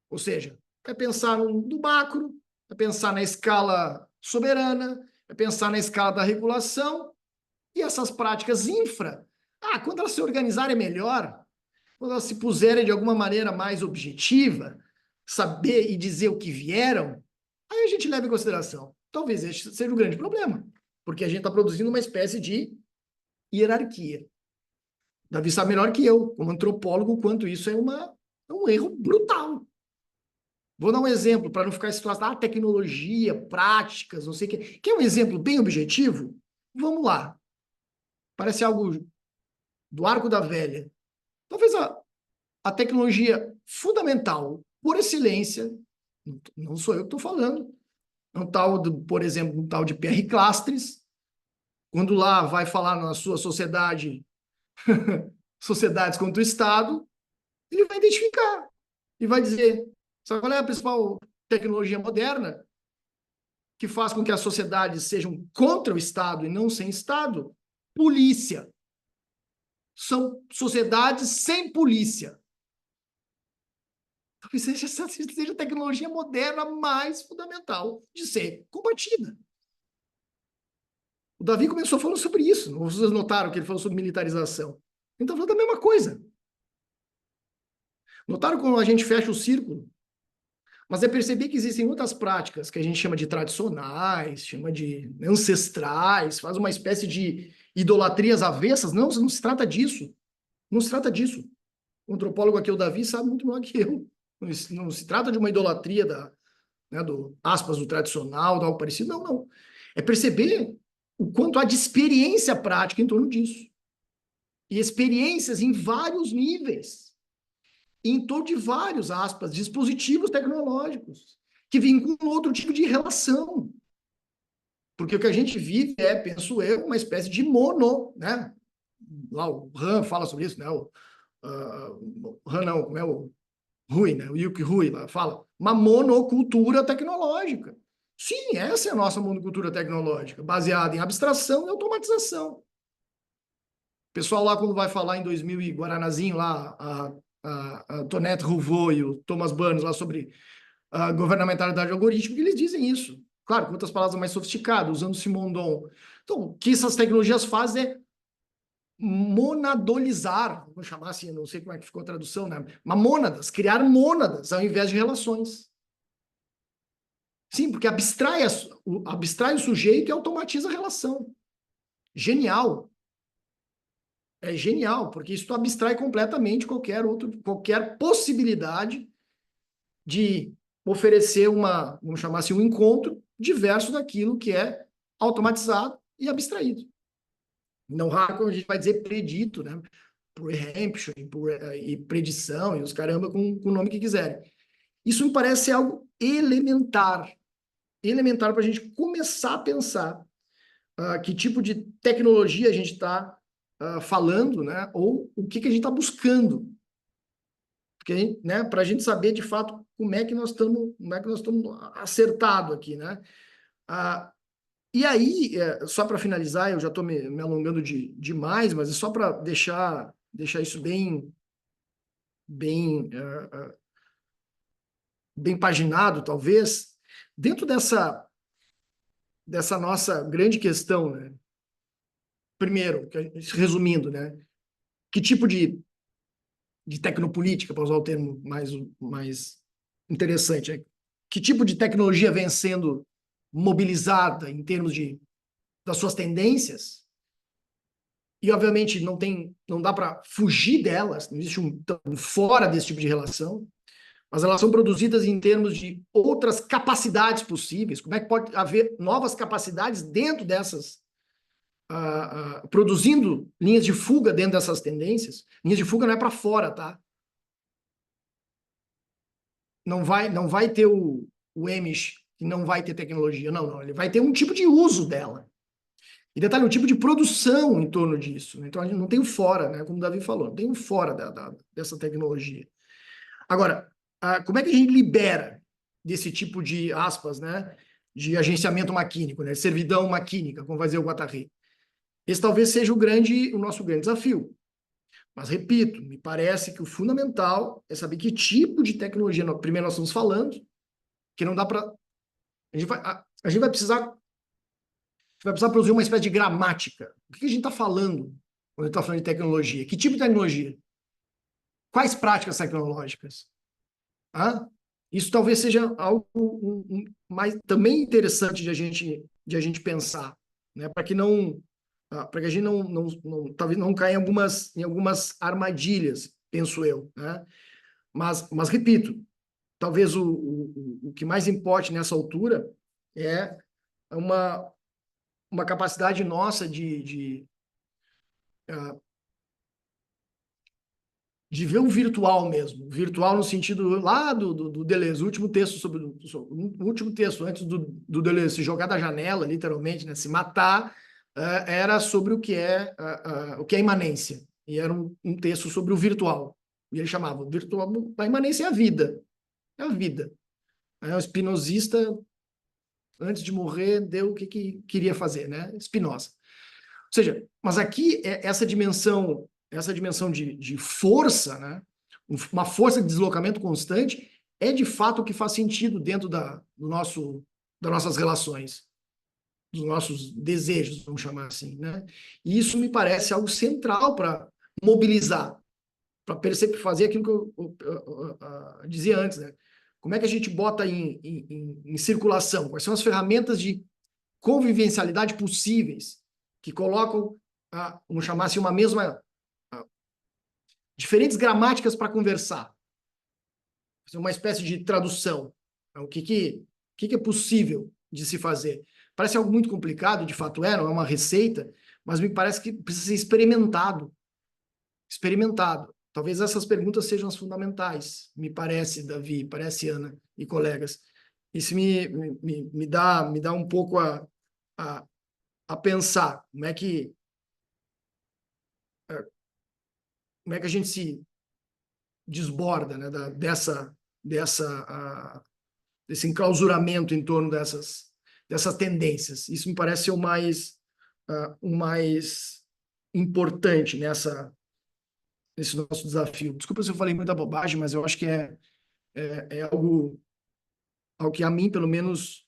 Speaker 1: Ou seja, é pensar no macro, é pensar na escala soberana, é pensar na escala da regulação, e essas práticas infra, quando elas se organizarem melhor, quando elas se puserem de alguma maneira mais objetiva, saber e dizer o que vieram, aí a gente leva em consideração. Talvez esse seja o grande problema, porque a gente está produzindo uma espécie de hierarquia. Davi sabe melhor que eu, como antropólogo, o quanto isso é um erro brutal. Vou dar um exemplo, para não ficar em situação, tecnologia, práticas, não sei o quê. Quer um exemplo bem objetivo? Vamos lá. Parece algo do arco da velha. Talvez a tecnologia fundamental, por excelência, não sou eu que estou falando, é um tal, por exemplo, um tal de Pierre Clastres, quando lá vai falar na sua sociedade, sociedades contra o Estado, ele vai identificar e vai dizer, sabe qual é a principal tecnologia moderna que faz com que as sociedades sejam contra o Estado e não sem Estado? Polícia. São sociedades sem polícia. Talvez seja a tecnologia moderna mais fundamental de ser combatida. O Davi começou falando sobre isso. Vocês notaram que ele falou sobre militarização. Ele está falando da mesma coisa. Notaram como a gente fecha o círculo? Mas é perceber que existem outras práticas que a gente chama de tradicionais, chama de ancestrais, faz uma espécie de idolatrias avessas. Não, não se trata disso. Não se trata disso. O antropólogo aqui, o Davi, sabe muito melhor que eu. Não se trata de uma idolatria do tradicional, de algo parecido. Não, não. É perceber o quanto há de experiência prática em torno disso. E experiências em vários níveis. Em torno de vários, aspas, dispositivos tecnológicos que vinculam outro tipo de relação. Porque o que a gente vive é, penso eu, uma espécie de né? Lá o Han fala sobre isso, né? O Han não, como é o Rui, né? O Yuki Rui lá fala, uma monocultura tecnológica. Sim, essa é a nossa monocultura tecnológica, baseada em abstração e automatização. O pessoal lá, quando vai falar em 2000 e Guaranazinho, lá, a Tonette Rouveau e o Thomas Burns lá sobre a governamentalidade algorítmica, eles dizem isso. Claro, com outras palavras mais sofisticadas, usando Simondon. Então, o que essas tecnologias fazem é monadolizar, vou chamar assim, não sei como é que ficou a tradução, né? Mas mônadas, criar mônadas ao invés de relações. Sim, porque abstrai o sujeito e automatiza a relação. Genial. É genial, porque isso abstrai completamente qualquer possibilidade de oferecer vamos chamar assim, um encontro diverso daquilo que é automatizado e abstraído. Não raro quando a gente vai dizer predito, né? Preemption e predição, e os caramba com o nome que quiserem. Isso me parece algo elementar para a gente começar a pensar que tipo de tecnologia a gente está falando, né? Ou o que a gente está buscando. Porque, né, para a gente saber, de fato, como é que nós estamos acertado aqui, né? E aí, só para finalizar, eu já estou me alongando demais, mas é só para deixar isso bem paginado, talvez, dentro dessa nossa grande questão, né? Primeiro, resumindo, né? Que tipo de tecnopolítica, para usar o termo mais interessante, que tipo de tecnologia vem sendo mobilizada em termos das suas tendências? E, obviamente, não dá para fugir delas, não existe fora desse tipo de relação, mas elas são produzidas em termos de outras capacidades possíveis. Como é que pode haver novas capacidades dentro dessas, produzindo linhas de fuga dentro dessas tendências? Linhas de fuga não é para fora, tá? Não vai ter o Emish, que não vai ter tecnologia. Não, ele vai ter um tipo de uso dela. E detalhe, um tipo de produção em torno disso. Então, a gente não tem o fora, né? Como o Davi falou, não tem o fora dessa tecnologia. Agora, como é que a gente libera desse tipo de, aspas, né? De agenciamento maquínico, né? Servidão maquínica, como vai dizer o Guattari. Esse talvez seja o nosso grande desafio. Mas, repito, me parece que o fundamental é saber que tipo de tecnologia, primeiro nós estamos falando, que não dá para... A gente vai precisar produzir uma espécie de gramática. O que a gente está falando quando a gente está falando de tecnologia? Que tipo de tecnologia? Quais práticas tecnológicas? Isso talvez seja algo mais também interessante de a gente pensar, né? Para que a gente talvez não caia em algumas armadilhas, penso eu, né? Mas repito, talvez o que mais importe nessa altura é uma capacidade nossa de ver o virtual mesmo, virtual no sentido lá do Deleuze, o último texto antes do Deleuze se jogar da janela, literalmente, né, se matar, era sobre o que é imanência, e era um texto sobre o virtual, e ele chamava o virtual, a imanência é a vida, o espinosista, antes de morrer, deu o que queria fazer, né, Spinoza. Ou seja, mas aqui essa dimensão de força, né? Uma força de deslocamento constante, é de fato o que faz sentido dentro das nossas relações, dos nossos desejos, vamos chamar assim, né? E isso me parece algo central para mobilizar, para fazer aquilo que eu dizia antes, né? como é que a gente bota em circulação? Quais são as ferramentas de convivencialidade possíveis que colocam, vamos chamar assim, uma mesma, diferentes gramáticas para conversar? Uma espécie de tradução. O que é possível de se fazer? Parece algo muito complicado, de fato não é uma receita, mas me parece que precisa ser experimentado. Experimentado. Talvez essas perguntas sejam as fundamentais, me parece, Davi, parece, Ana e colegas. Isso me dá um pouco a pensar como é que a gente se desborda, né, desse enclausuramento em torno dessas tendências. Isso me parece ser o mais importante nesse nosso desafio. Desculpa se eu falei muita bobagem, mas eu acho que é algo ao que a mim, pelo menos,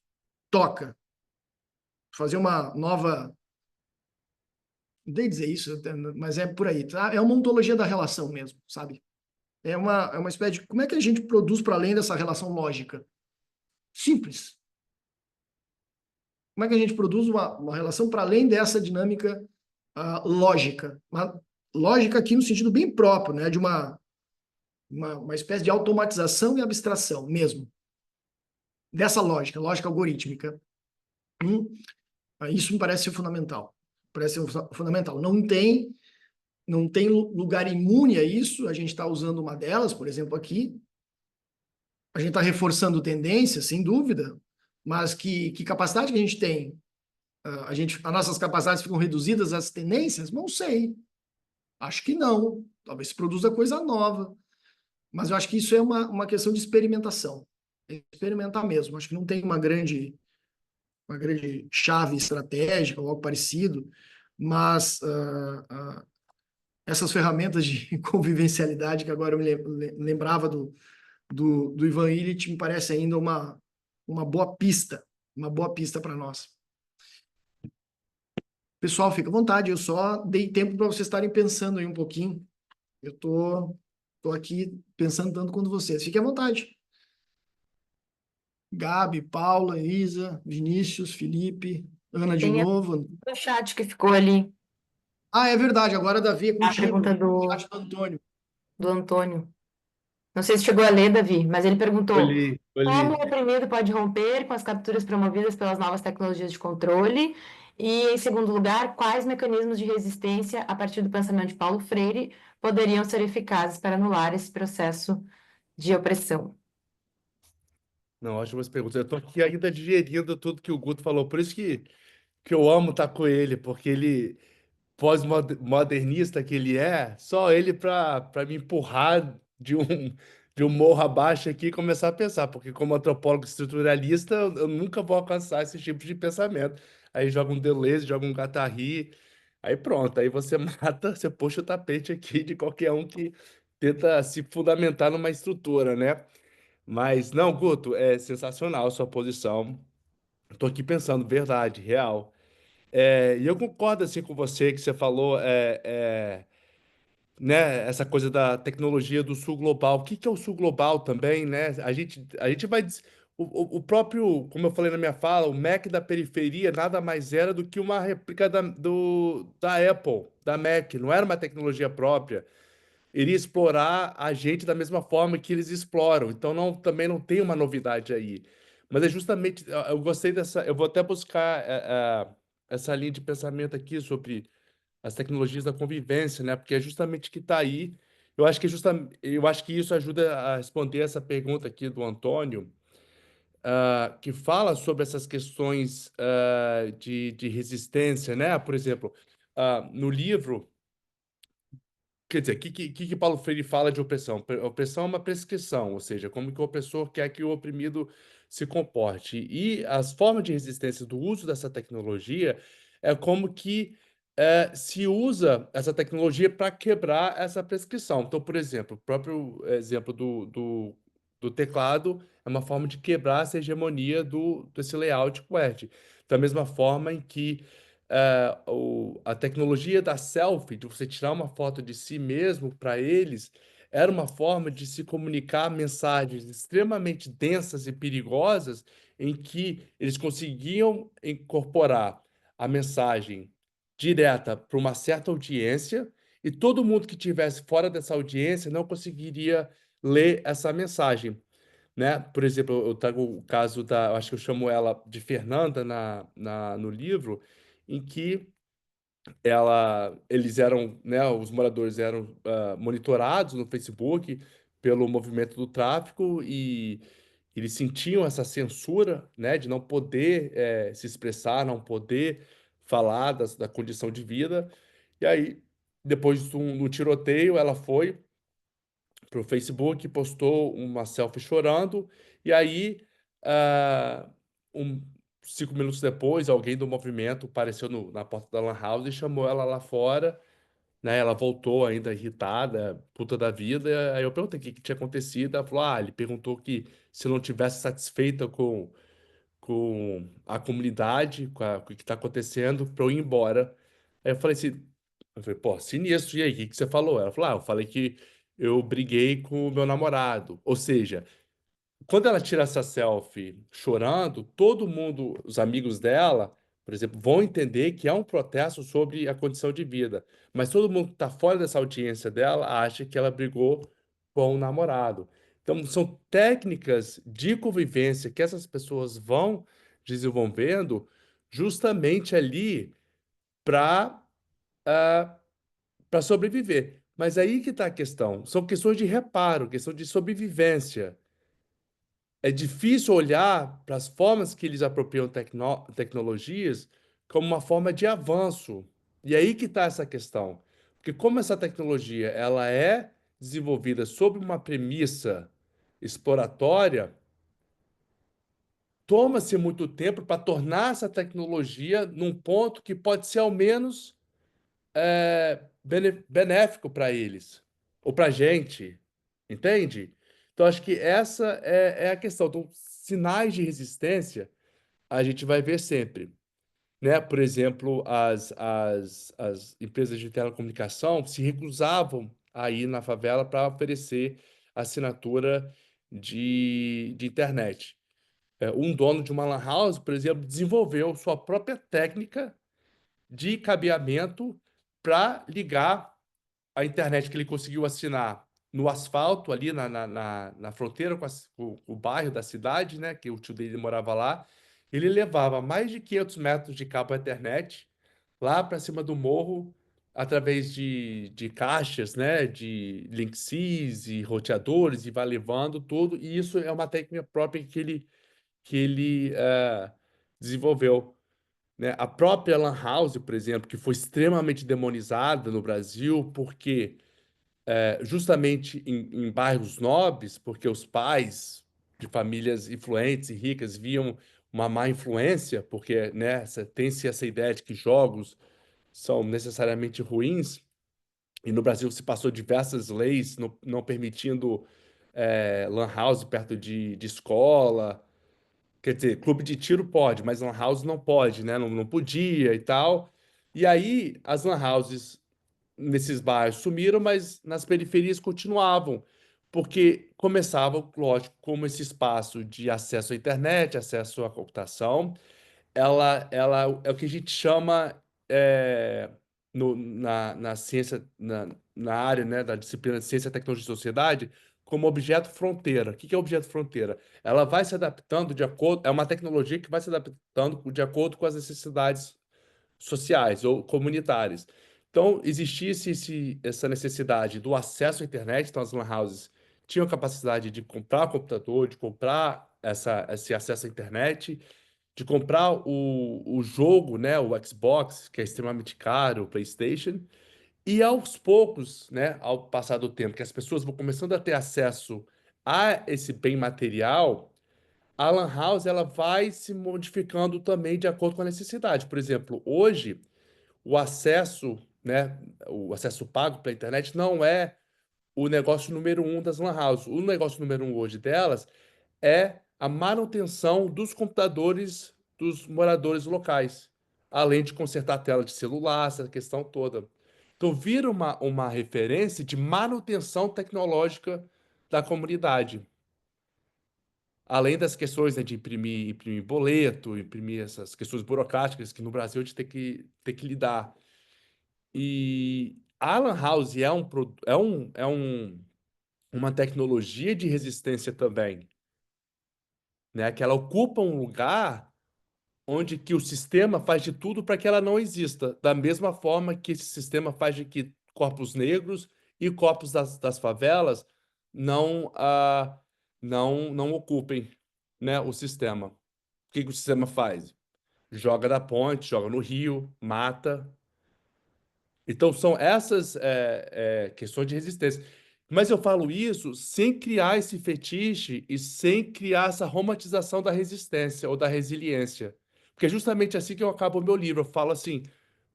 Speaker 1: toca. Fazer uma nova... Não dei dizer isso, mas é por aí. Tá? É uma ontologia da relação mesmo, sabe? É uma espécie de... Como é que a gente produz para além dessa relação lógica? Simples. Como é que a gente produz uma relação para além dessa dinâmica lógica? Uma lógica aqui no sentido bem próprio, né? De uma espécie de automatização e abstração mesmo. Dessa lógica algorítmica. Isso me parece ser fundamental. Parece ser fundamental. Não tem lugar imune a isso. A gente está usando uma delas, por exemplo, aqui. A gente está reforçando tendências, sem dúvida, mas que capacidade que a gente tem? As nossas capacidades ficam reduzidas às tendências? Não sei. Acho que não. Talvez se produza coisa nova. Mas eu acho que isso é uma questão de experimentação. Experimentar mesmo. Acho que não tem uma grande chave estratégica ou algo parecido, mas essas ferramentas de convivencialidade que agora eu me lembrava do Ivan Illich me parece ainda uma boa pista para nós. Pessoal, fica à vontade, eu só dei tempo para vocês estarem pensando aí um pouquinho. Eu tô aqui pensando tanto quanto vocês. Fiquem à vontade. Gabi, Paula, Isa, Vinícius, Felipe, Ana de
Speaker 5: Tem
Speaker 1: novo.
Speaker 5: no chat que ficou ali,
Speaker 1: É verdade, agora Davi é
Speaker 5: a
Speaker 1: contigo.
Speaker 5: pergunta
Speaker 1: Chat do Antônio.
Speaker 5: do Antônio. Não sei se chegou a ler, Davi, mas ele perguntou:
Speaker 3: Olhei,
Speaker 5: como
Speaker 3: olhei.
Speaker 5: o oprimido pode romper com as capturas promovidas pelas novas tecnologias de controle? E, em segundo lugar, quais mecanismos de resistência, a partir do pensamento de Paulo Freire, poderiam ser eficazes para anular esse processo de opressão?
Speaker 3: Não, ótimas perguntas. Eu tô aqui ainda digerindo tudo que o Guto falou. Por isso que eu amo estar com ele, porque ele, pós-modernista que ele só ele para me empurrar de um morro abaixo aqui e começar a pensar. Porque como antropólogo estruturalista, eu nunca vou alcançar esse tipo de pensamento. Aí joga um Deleuze, joga um Guattari, aí pronto. Aí você mata, você puxa o tapete aqui de qualquer um que tenta se fundamentar numa estrutura, né? Mas, não, Guto, é sensacional a sua posição. Estou aqui pensando, verdade, real. E eu concordo assim com você que você falou, né, essa coisa da tecnologia do sul global. O que que é o sul global também, né? A gente vai. O próprio, como eu falei na minha fala, o Mac da periferia nada mais era do que uma réplica da Apple, da Mac. Não era uma tecnologia própria, iria explorar a gente da mesma forma que eles exploram. Então também não tem uma novidade aí. Mas é justamente, eu gostei dessa, eu vou até buscar essa linha de pensamento aqui sobre as tecnologias da convivência, né? Porque é justamente que está aí. Eu acho que isso ajuda a responder essa pergunta aqui do Antônio, que fala sobre essas questões de resistência, né? Por exemplo, no livro. Quer dizer, o que Paulo Freire fala de opressão? Opressão é uma prescrição, ou seja, como que o opressor quer que o oprimido se comporte. E as formas de resistência do uso dessa tecnologia é como que se usa essa tecnologia para quebrar essa prescrição. Então, por exemplo, o próprio exemplo do teclado é uma forma de quebrar essa hegemonia desse layout QWERTY. Da mesma forma em que a tecnologia da selfie, de você tirar uma foto de si mesmo, para eles, era uma forma de se comunicar mensagens extremamente densas e perigosas, em que eles conseguiam incorporar a mensagem direta para uma certa audiência, e todo mundo que estivesse fora dessa audiência não conseguiria ler essa mensagem, né? Por exemplo, eu trago o caso eu acho que eu chamo ela de Fernanda no livro, em que eles eram, né, os moradores eram monitorados no Facebook pelo movimento do tráfico, e eles sentiam essa censura, né, de não poder se expressar, não poder falar da condição de vida. E aí, depois do tiroteio, ela foi pro Facebook, postou uma selfie chorando, e aí, ah, 5 minutos depois, alguém do movimento apareceu na porta da Lan House e chamou ela lá fora, né? Ela voltou ainda irritada, puta da vida. Aí eu perguntei o que tinha acontecido. Ela falou: ele perguntou que se eu não tivesse satisfeita com a comunidade, com o que está acontecendo, para eu ir embora. Aí eu falei assim, eu falei, pô, sinistro, e aí, o que você falou? Ela falou: eu falei que eu briguei com o meu namorado. Ou seja, quando ela tira essa selfie chorando, todo mundo, os amigos dela, por exemplo, vão entender que é um protesto sobre a condição de vida. Mas todo mundo que está fora dessa audiência dela acha que ela brigou com o namorado. Então, são técnicas de convivência que essas pessoas vão desenvolvendo justamente ali para para sobreviver. Mas aí que está a questão. São questões de reparo, questão de sobrevivência. É difícil olhar para as formas que eles apropriam tecnologias como uma forma de avanço. E aí que está essa questão. Porque como essa tecnologia ela é desenvolvida sob uma premissa exploratória, toma-se muito tempo para tornar essa tecnologia num ponto que pode ser ao menos benéfico para eles, ou para a gente, entende? Então, acho que essa é a questão. Então, sinais de resistência a gente vai ver sempre, né? Por exemplo, as empresas de telecomunicação se recusavam a ir na favela para oferecer assinatura de internet. Um dono de uma lan house, por exemplo, desenvolveu sua própria técnica de cabeamento para ligar a internet que ele conseguiu assinar no asfalto, ali na fronteira com o bairro da cidade, né? Que o tio dele morava lá. Ele levava mais de 500 metros de cabo Ethernet lá para cima do morro, através de caixas, né? De Linksys e roteadores, e vai levando tudo. E isso é uma técnica própria que ele desenvolveu, né? A própria Lan House, por exemplo, que foi extremamente demonizada no Brasil, porque justamente em bairros nobres, porque os pais de famílias influentes e ricas viam uma má influência, porque, né, tem-se essa ideia de que jogos são necessariamente ruins, e no Brasil se passou diversas leis não permitindo lan house perto de escola. Quer dizer, clube de tiro pode, mas lan house não pode, né? Não podia e tal. E aí, as lan houses nesses bairros sumiram, mas nas periferias continuavam, porque começavam, lógico, como esse espaço de acesso à internet, acesso à computação, ela é o que a gente chama na ciência, na área, né, da disciplina de ciência, tecnologia e sociedade, como objeto fronteira. O que é objeto fronteira? Ela vai se adaptando de acordo, é uma tecnologia que vai se adaptando de acordo com as necessidades sociais ou comunitárias. Então, existia essa necessidade do acesso à internet, então as lan houses tinham capacidade de comprar computador, de comprar esse acesso à internet, de comprar o jogo, né, o Xbox, que é extremamente caro, o PlayStation, e aos poucos, né, ao passar do tempo, que as pessoas vão começando a ter acesso a esse bem material, a Lan House ela vai se modificando também de acordo com a necessidade. Por exemplo, hoje o acesso, né, o acesso pago pela internet não é o negócio número um das Lan House. O negócio número um hoje delas é a manutenção dos computadores dos moradores locais, além de consertar a tela de celular, essa questão toda. Então, vira uma referência de manutenção tecnológica da comunidade. Além das questões, né, de imprimir boleto, imprimir essas questões burocráticas que no Brasil a gente tem que lidar. E a Lan House uma tecnologia de resistência também, né? Que ela ocupa um lugar onde que o sistema faz de tudo para que ela não exista, da mesma forma que esse sistema faz de que corpos negros e corpos das favelas não, não ocupem, né, o sistema. O que o sistema faz? Joga da ponte, joga no rio, mata. Então, são essas questões de resistência. Mas eu falo isso sem criar esse fetiche e sem criar essa romantização da resistência ou da resiliência. Porque é justamente assim que eu acabo o meu livro. Eu falo assim,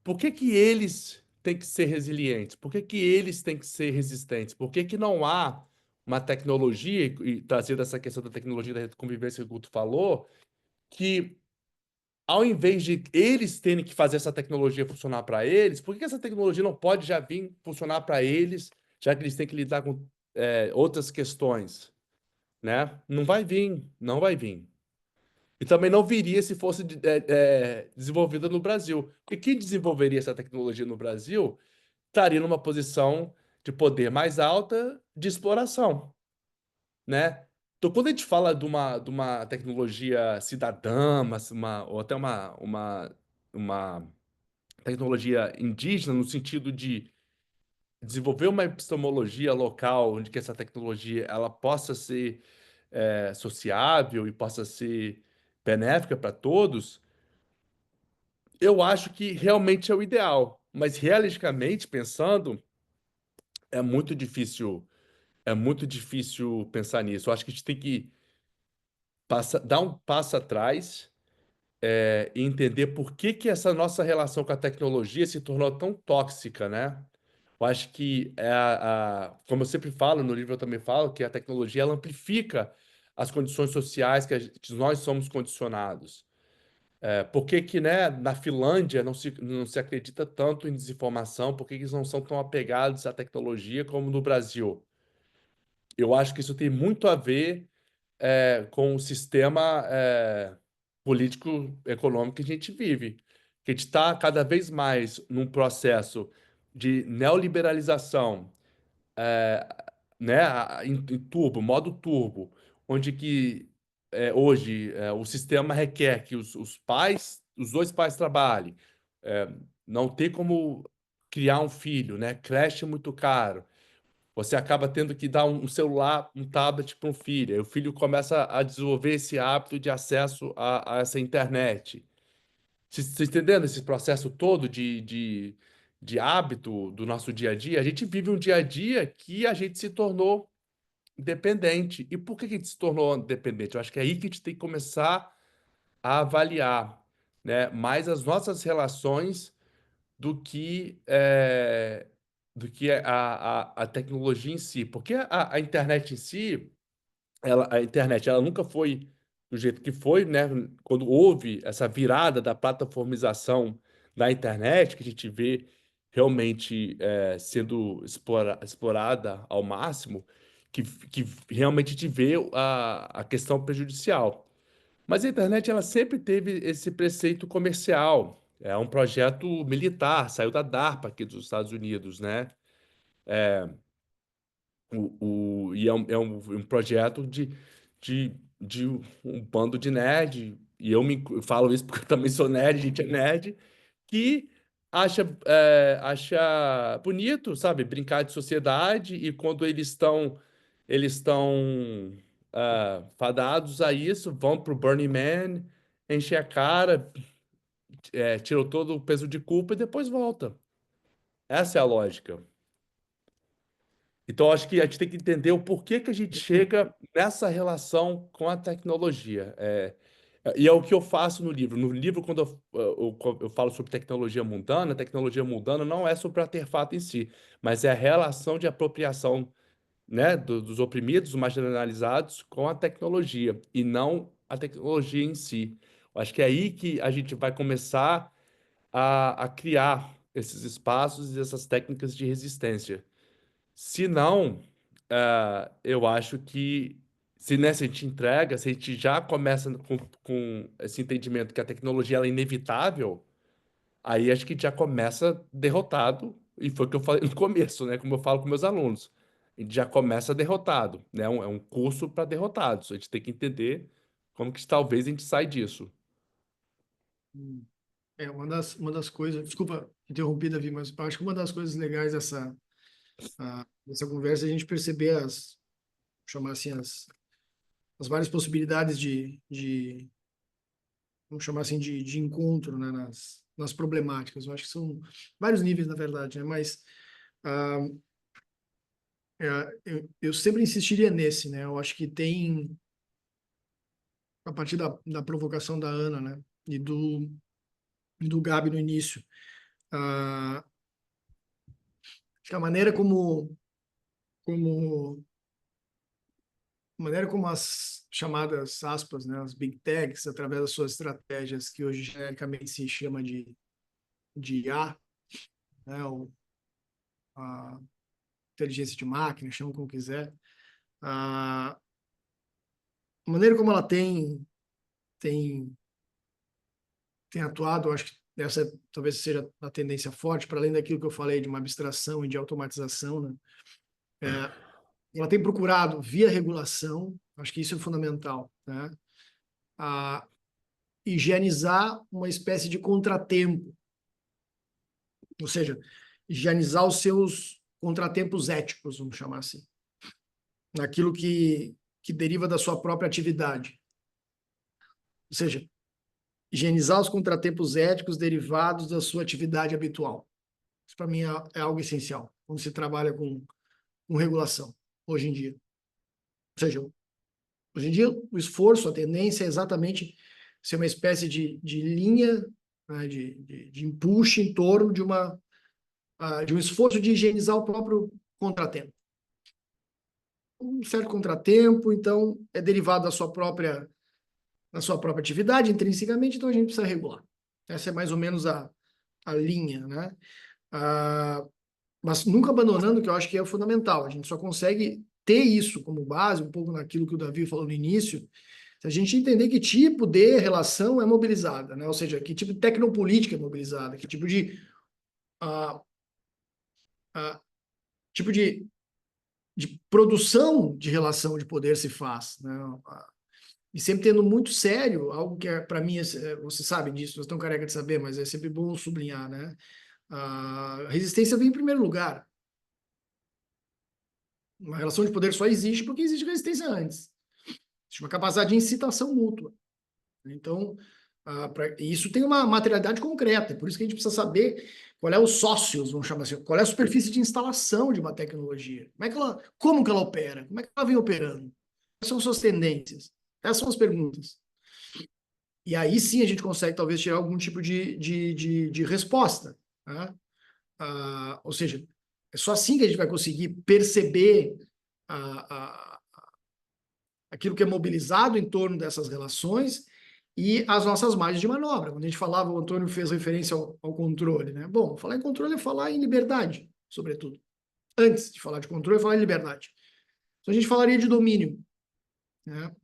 Speaker 3: por que que eles têm que ser resilientes? Por que que eles têm que ser resistentes? Por que que não há uma tecnologia, e trazendo essa questão da tecnologia da convivência que o Guto falou, que ao invés de eles terem que fazer essa tecnologia funcionar para eles, por que essa tecnologia não pode já vir funcionar para eles, já que eles têm que lidar com outras questões, né? Não vai vir, não vai vir. E também não viria se fosse desenvolvida no Brasil. Porque quem desenvolveria essa tecnologia no Brasil estaria numa posição de poder mais alta de exploração, né? Então, quando a gente fala de uma tecnologia cidadã, ou até uma tecnologia indígena, no sentido de desenvolver uma epistemologia local, onde que essa tecnologia ela possa ser sociável e possa ser benéfica para todos, eu acho que realmente é o ideal. Mas, realisticamente, pensando, é muito difícil, é muito difícil pensar nisso. Eu acho que a gente tem que dar um passo atrás e entender por que que essa nossa relação com a tecnologia se tornou tão tóxica, né? Eu acho que, como eu sempre falo, no livro eu também falo, que a tecnologia ela amplifica as condições sociais que nós somos condicionados. Por que que, né, na Finlândia não se acredita tanto em desinformação? Por que que eles não são tão apegados à tecnologia como no Brasil? Eu acho que isso tem muito a ver com o sistema político-econômico que a gente vive. Que a gente está cada vez mais num processo de neoliberalização, é, né, em turbo, modo turbo, onde que hoje o sistema requer que os dois pais trabalhem, é, não tem como criar um filho, né? Creche é muito caro. Você acaba tendo que dar um celular, um tablet para um filho. Aí o filho começa a desenvolver esse hábito de acesso a essa internet. Você entendendo esse processo todo de hábito do nosso dia a dia? A gente vive um dia a dia que a gente se tornou dependente. E por que que a gente se tornou dependente? Eu acho que é aí que a gente tem que começar a avaliar, né, mais as nossas relações do que, a tecnologia em si. Porque a internet em si, a internet ela nunca foi do jeito que foi, né? Quando houve essa virada da plataformização da internet, que a gente vê realmente sendo explorada ao máximo, que realmente a gente vê a questão prejudicial. Mas a internet ela sempre teve esse preceito comercial. É um projeto militar, saiu da DARPA aqui dos Estados Unidos, né? E é um projeto de, de um bando de nerd, e eu falo isso porque eu também sou nerd, a gente é nerd, que acha bonito, sabe, brincar de sociedade, e quando eles estão fadados a isso, vão pro Burning Man, enchem a cara, tiram todo o peso de culpa e depois volta. Essa é a lógica. Então, acho que a gente tem que entender o porquê que a gente chega nessa relação com a tecnologia. E é o que eu faço no livro. No livro, quando eu falo sobre tecnologia mundana não é sobre o artefato em si, mas é a relação de apropriação, né, dos oprimidos, dos marginalizados, com a tecnologia, e não a tecnologia em si. Eu acho que é aí que a gente vai começar a criar esses espaços e essas técnicas de resistência. Se não, eu acho que se nessa a gente entrega, se a gente já começa com esse entendimento que a tecnologia ela é inevitável, aí acho que já começa derrotado, e foi o que eu falei no começo, né? Como eu falo com meus alunos. A gente já começa derrotado, né? É um curso para derrotados. A gente tem que entender como que talvez a gente sai disso.
Speaker 1: Uma das coisas, desculpa interromper, Davi, mas eu acho que uma das coisas legais dessa conversa é a gente perceber chamar assim, as várias possibilidades vamos chamar assim, de encontro, né, nas problemáticas. Eu acho que são vários níveis, na verdade, né, mas ah, eu sempre insistiria nesse, né, eu acho que tem, a partir da provocação da Ana, né, e do Gabi no início, acho que a como maneira como as chamadas aspas, né, as big techs, através das suas estratégias que hoje genericamente se chama de IA, né, ou a inteligência de máquina, chama como quiser, a maneira como ela tem atuado, eu acho que essa talvez seja a tendência forte, para além daquilo que eu falei de uma abstração e de automatização, né, ela tem procurado, via regulação, acho que isso é fundamental, né, a higienizar uma espécie de contratempo, ou seja, higienizar os seus contratempos éticos, vamos chamar assim, naquilo que deriva da sua própria atividade. Ou seja, higienizar os contratempos éticos derivados da sua atividade habitual. Isso, para mim, é algo essencial quando se trabalha com regulação, hoje em dia. Ou seja, hoje em dia, o esforço, a tendência é exatamente ser uma espécie de linha, né, de empuxo em torno de um esforço de higienizar o próprio contratempo. Um certo contratempo, então, é derivado da sua própria atividade, intrinsecamente, então a gente precisa regular. Essa é mais ou menos a linha, né? Mas nunca abandonando, que eu acho que é fundamental. A gente só consegue ter isso como base, um pouco naquilo que o Davi falou no início, se a gente entender que tipo de relação é mobilizada, né? Ou seja, que tipo de tecnopolítica é mobilizada, que tipo de tipo de produção de relação de poder se faz, né? E sempre tendo muito sério, algo que para mim, você sabe disso, vocês estão careca de saber, mas é sempre bom sublinhar, né? A resistência vem em primeiro lugar. Uma relação de poder só existe porque existe resistência antes. Existe uma capacidade de incitação mútua. Então, isso tem uma materialidade concreta, por isso que a gente precisa saber qual é os sócios, vamos chamar assim, qual é a superfície de instalação de uma tecnologia, como que ela opera, como é que ela vem operando, quais são suas tendências, essas são as perguntas. E aí sim a gente consegue talvez tirar algum tipo de resposta, né? Ou seja, é só assim que a gente vai conseguir perceber aquilo que é mobilizado em torno dessas relações e as nossas margens de manobra. Quando a gente falava, o Antônio fez referência ao controle, né? Bom, falar em controle é falar em liberdade, sobretudo. Antes de falar de controle, é falar em liberdade. Então a gente falaria de domínio, né?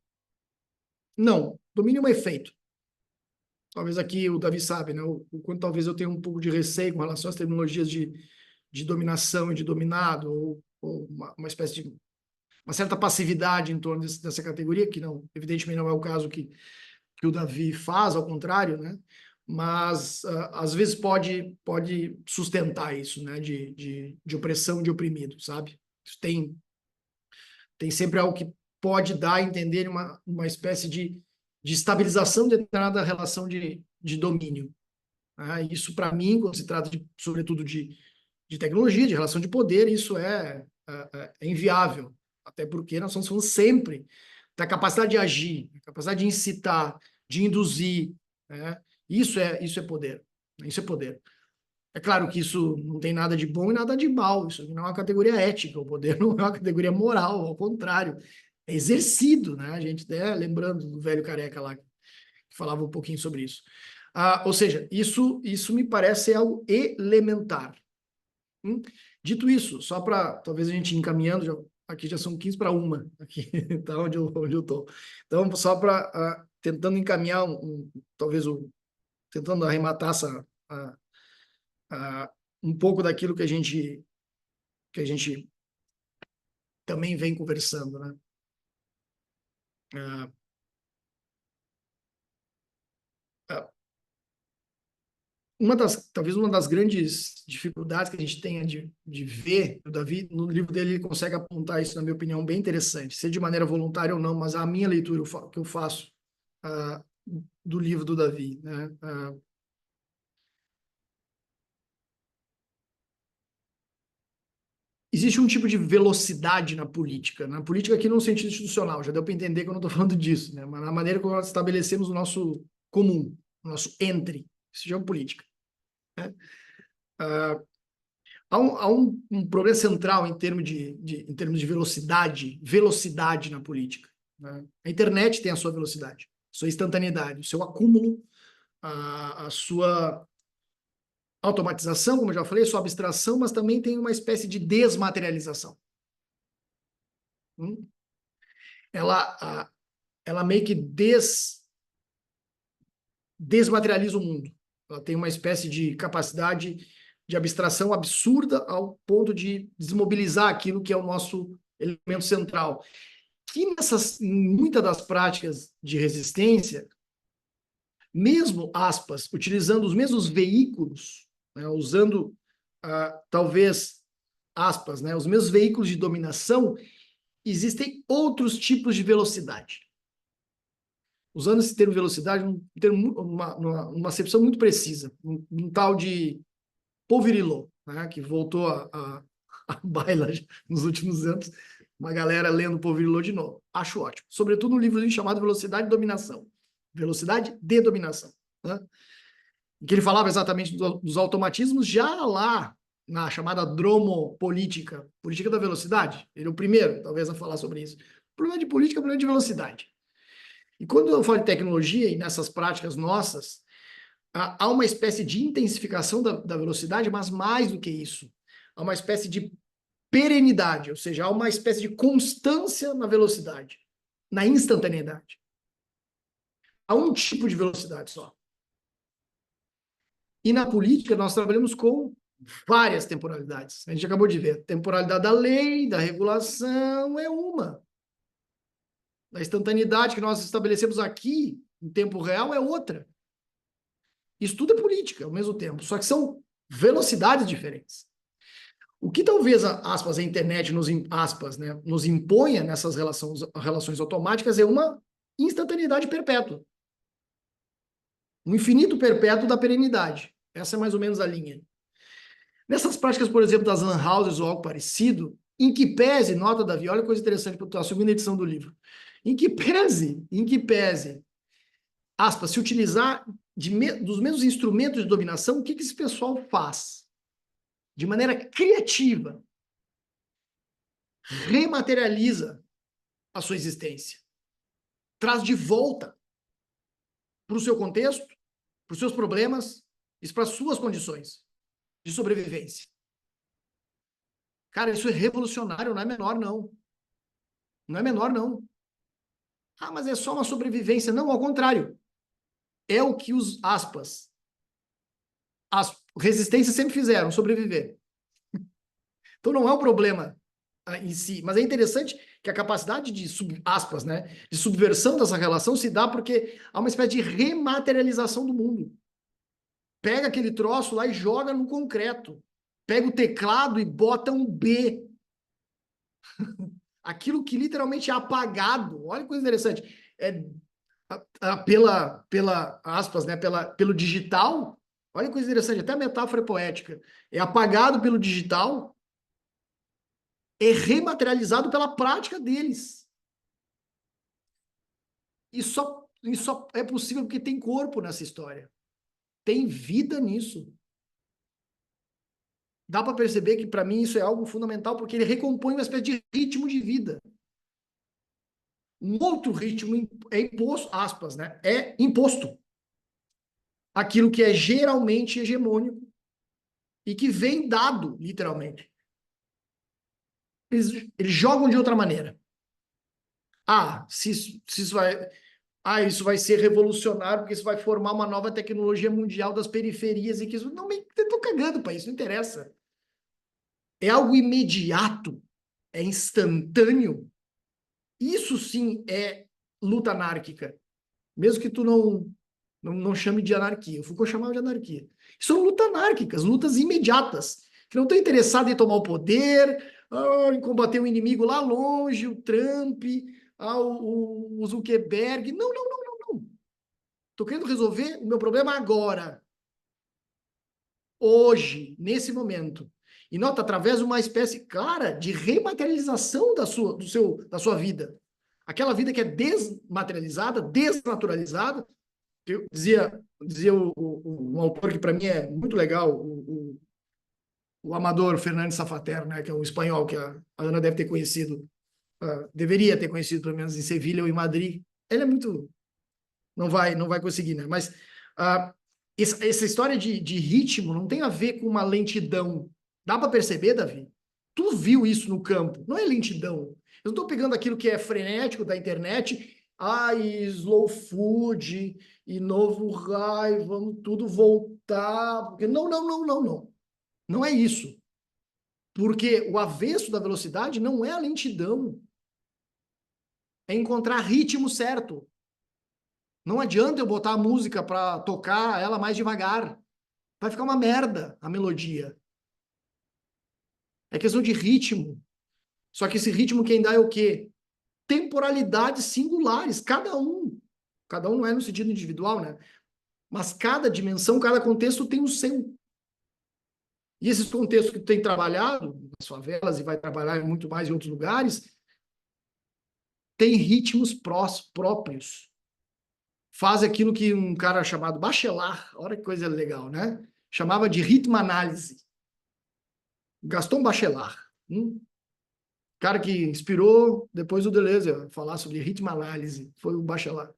Speaker 1: Não, domínio é um efeito. Talvez aqui o Davi sabe, né? O quanto talvez eu tenha um pouco de receio com relação às terminologias de dominação e de dominado, ou uma espécie de uma certa passividade em torno dessa categoria, que não, evidentemente não é o caso que o Davi faz, ao contrário, né? Mas às vezes pode sustentar isso, né? De opressão, de oprimido, sabe? Isso tem sempre algo que pode dar a entender uma espécie de estabilização de determinada relação de domínio. Né? Isso, para mim, quando se trata, sobretudo, de tecnologia, de relação de poder, isso é inviável. Até porque nós estamos falando sempre da capacidade de agir, da capacidade de incitar, de induzir. Né? Isso é poder. Isso é poder. É claro que isso não tem nada de bom e nada de mal. Isso não é uma categoria ética. O poder não é uma categoria moral, ao contrário. É exercido, né? A gente, lembrando do velho careca lá, que falava um pouquinho sobre isso. Ou seja, isso me parece ser algo elementar. Dito isso, só para talvez a gente ir encaminhando, aqui já são 15 para 1, aqui tá onde eu tô. Então, só para tentando encaminhar talvez tentando arrematar um pouco daquilo que a gente também vem conversando, né? Talvez uma das grandes dificuldades que a gente tenha de ver o Davi, no livro dele, ele consegue apontar isso, na minha opinião, bem interessante, seja de maneira voluntária ou não, mas a minha leitura que eu faço do livro do Davi, né? Existe um tipo de velocidade na política aqui no sentido institucional, já deu para entender que eu não estou falando disso, né? Mas na maneira como nós estabelecemos o nosso comum, o nosso entre, isso já é política, né? Há um problema central em termos de velocidade na política, né? A internet tem a sua velocidade, sua instantaneidade, o seu acúmulo, a sua automatização, como eu já falei, sua abstração, mas também tem uma espécie de desmaterialização. Ela meio que desmaterializa o mundo. Ela tem uma espécie de capacidade de abstração absurda ao ponto de desmobilizar aquilo que é o nosso elemento central. Que em muitas das práticas de resistência, mesmo, aspas, utilizando os mesmos veículos, né, usando, talvez, aspas, né, os mesmos veículos de dominação, existem outros tipos de velocidade. Usando esse termo velocidade, uma acepção muito precisa, um tal de Poverillo, né, que voltou a baila nos últimos anos, uma galera lendo Poverillo de novo. Acho ótimo. Sobretudo um livro chamado Velocidade e Dominação. Velocidade de Dominação. Né? Em que ele falava exatamente dos automatismos já lá na chamada dromopolítica, política da velocidade. Ele é o primeiro, talvez, a falar sobre isso. O problema de política é o problema de velocidade. E quando eu falo de tecnologia e nessas práticas nossas, há uma espécie de intensificação da velocidade, mas mais do que isso. Há uma espécie de perenidade, ou seja, há uma espécie de constância na velocidade, na instantaneidade. Há um tipo de velocidade só. E na política nós trabalhamos com várias temporalidades. A gente acabou de ver. A temporalidade da lei, da regulação é uma. A instantaneidade que nós estabelecemos aqui, em tempo real, é outra. Isso tudo é política ao mesmo tempo, só que são velocidades diferentes. O que talvez, aspas, a internet nos imponha nessas relações automáticas é uma instantaneidade perpétua. Um infinito perpétuo da perenidade. Essa é mais ou menos a linha. Nessas práticas, por exemplo, das lan houses ou algo parecido, em que pese, nota, Davi, olha que coisa interessante para a segunda edição do livro, em que pese, aspas, se utilizar dos mesmos instrumentos de dominação, o que esse pessoal faz? De maneira criativa, rematerializa a sua existência. Traz de volta para o seu contexto, para os seus problemas e para as suas condições de sobrevivência. Cara, isso é revolucionário, não é menor, não. Não é menor, não. Ah, mas é só uma sobrevivência. Não, ao contrário. É o que os, aspas, as resistências sempre fizeram, sobreviver. Então não é um problema em si, mas é interessante que a capacidade de, aspas, né, de subversão dessa relação se dá porque há uma espécie de rematerialização do mundo. Pega aquele troço lá e joga no concreto. Pega o teclado e bota um B. Aquilo que literalmente é apagado. Olha que coisa interessante. Pela aspas, né, pelo digital. Olha que coisa interessante. Até a metáfora é poética. É apagado pelo digital. É rematerializado pela prática deles. E só é possível porque tem corpo nessa história. Tem vida nisso. Dá para perceber que, para mim, isso é algo fundamental, porque ele recompõe uma espécie de ritmo de vida. Um outro ritmo é imposto, aspas, né? É imposto. aquilo que é geralmente hegemônico e que vem dado, literalmente. Eles jogam de outra maneira. Isso vai ser revolucionário, porque isso vai formar uma nova tecnologia mundial das periferias e que isso. Não, eu tô cagando para isso, não interessa. É algo imediato, é instantâneo. Isso sim é luta anárquica. Mesmo que tu não chame de anarquia. O Foucault chamava de anarquia. São lutas anárquicas, lutas imediatas, que não estão interessadas em tomar o poder, em combater o inimigo lá longe, o Trump, o Zuckerberg. Não, não, não, não, não. Estou querendo resolver o meu problema agora, hoje, nesse momento. E nota, através de uma espécie, cara, de rematerialização da sua vida. Aquela vida que é desmaterializada, desnaturalizada. Dizia um autor que para mim é muito legal, o Amador Fernandes Safater, né, que é um espanhol que a Ana deve ter conhecido, deveria ter conhecido pelo menos em Sevilha ou em Madrid. Ele é muito, não vai conseguir, né? Mas essa história de ritmo não tem a ver com uma lentidão. Dá para perceber, Davi? Tu viu isso no campo? Não é lentidão. Eu não estou pegando aquilo que é frenético da internet, e slow food, e novo high, vamos tudo voltar. Porque não, não, não, não, não. Não é isso. Porque o avesso da velocidade não é a lentidão. É encontrar ritmo certo. Não adianta eu botar a música para tocar ela mais devagar. Vai ficar uma merda a melodia. É questão de ritmo. Só que esse ritmo quem dá é o quê? Temporalidades singulares, cada um. Cada um não é no sentido individual, né? Mas cada dimensão, cada contexto tem o seu. E esses contextos que tu tem trabalhado nas favelas e vai trabalhar muito mais em outros lugares, tem ritmos próprios. Faz aquilo que um cara chamado Bachelard, olha que coisa legal, né? Chamava de ritmo análise. Gaston Bachelard. Cara que inspirou depois o Deleuze a falar sobre ritmo análise, foi o Bachelard.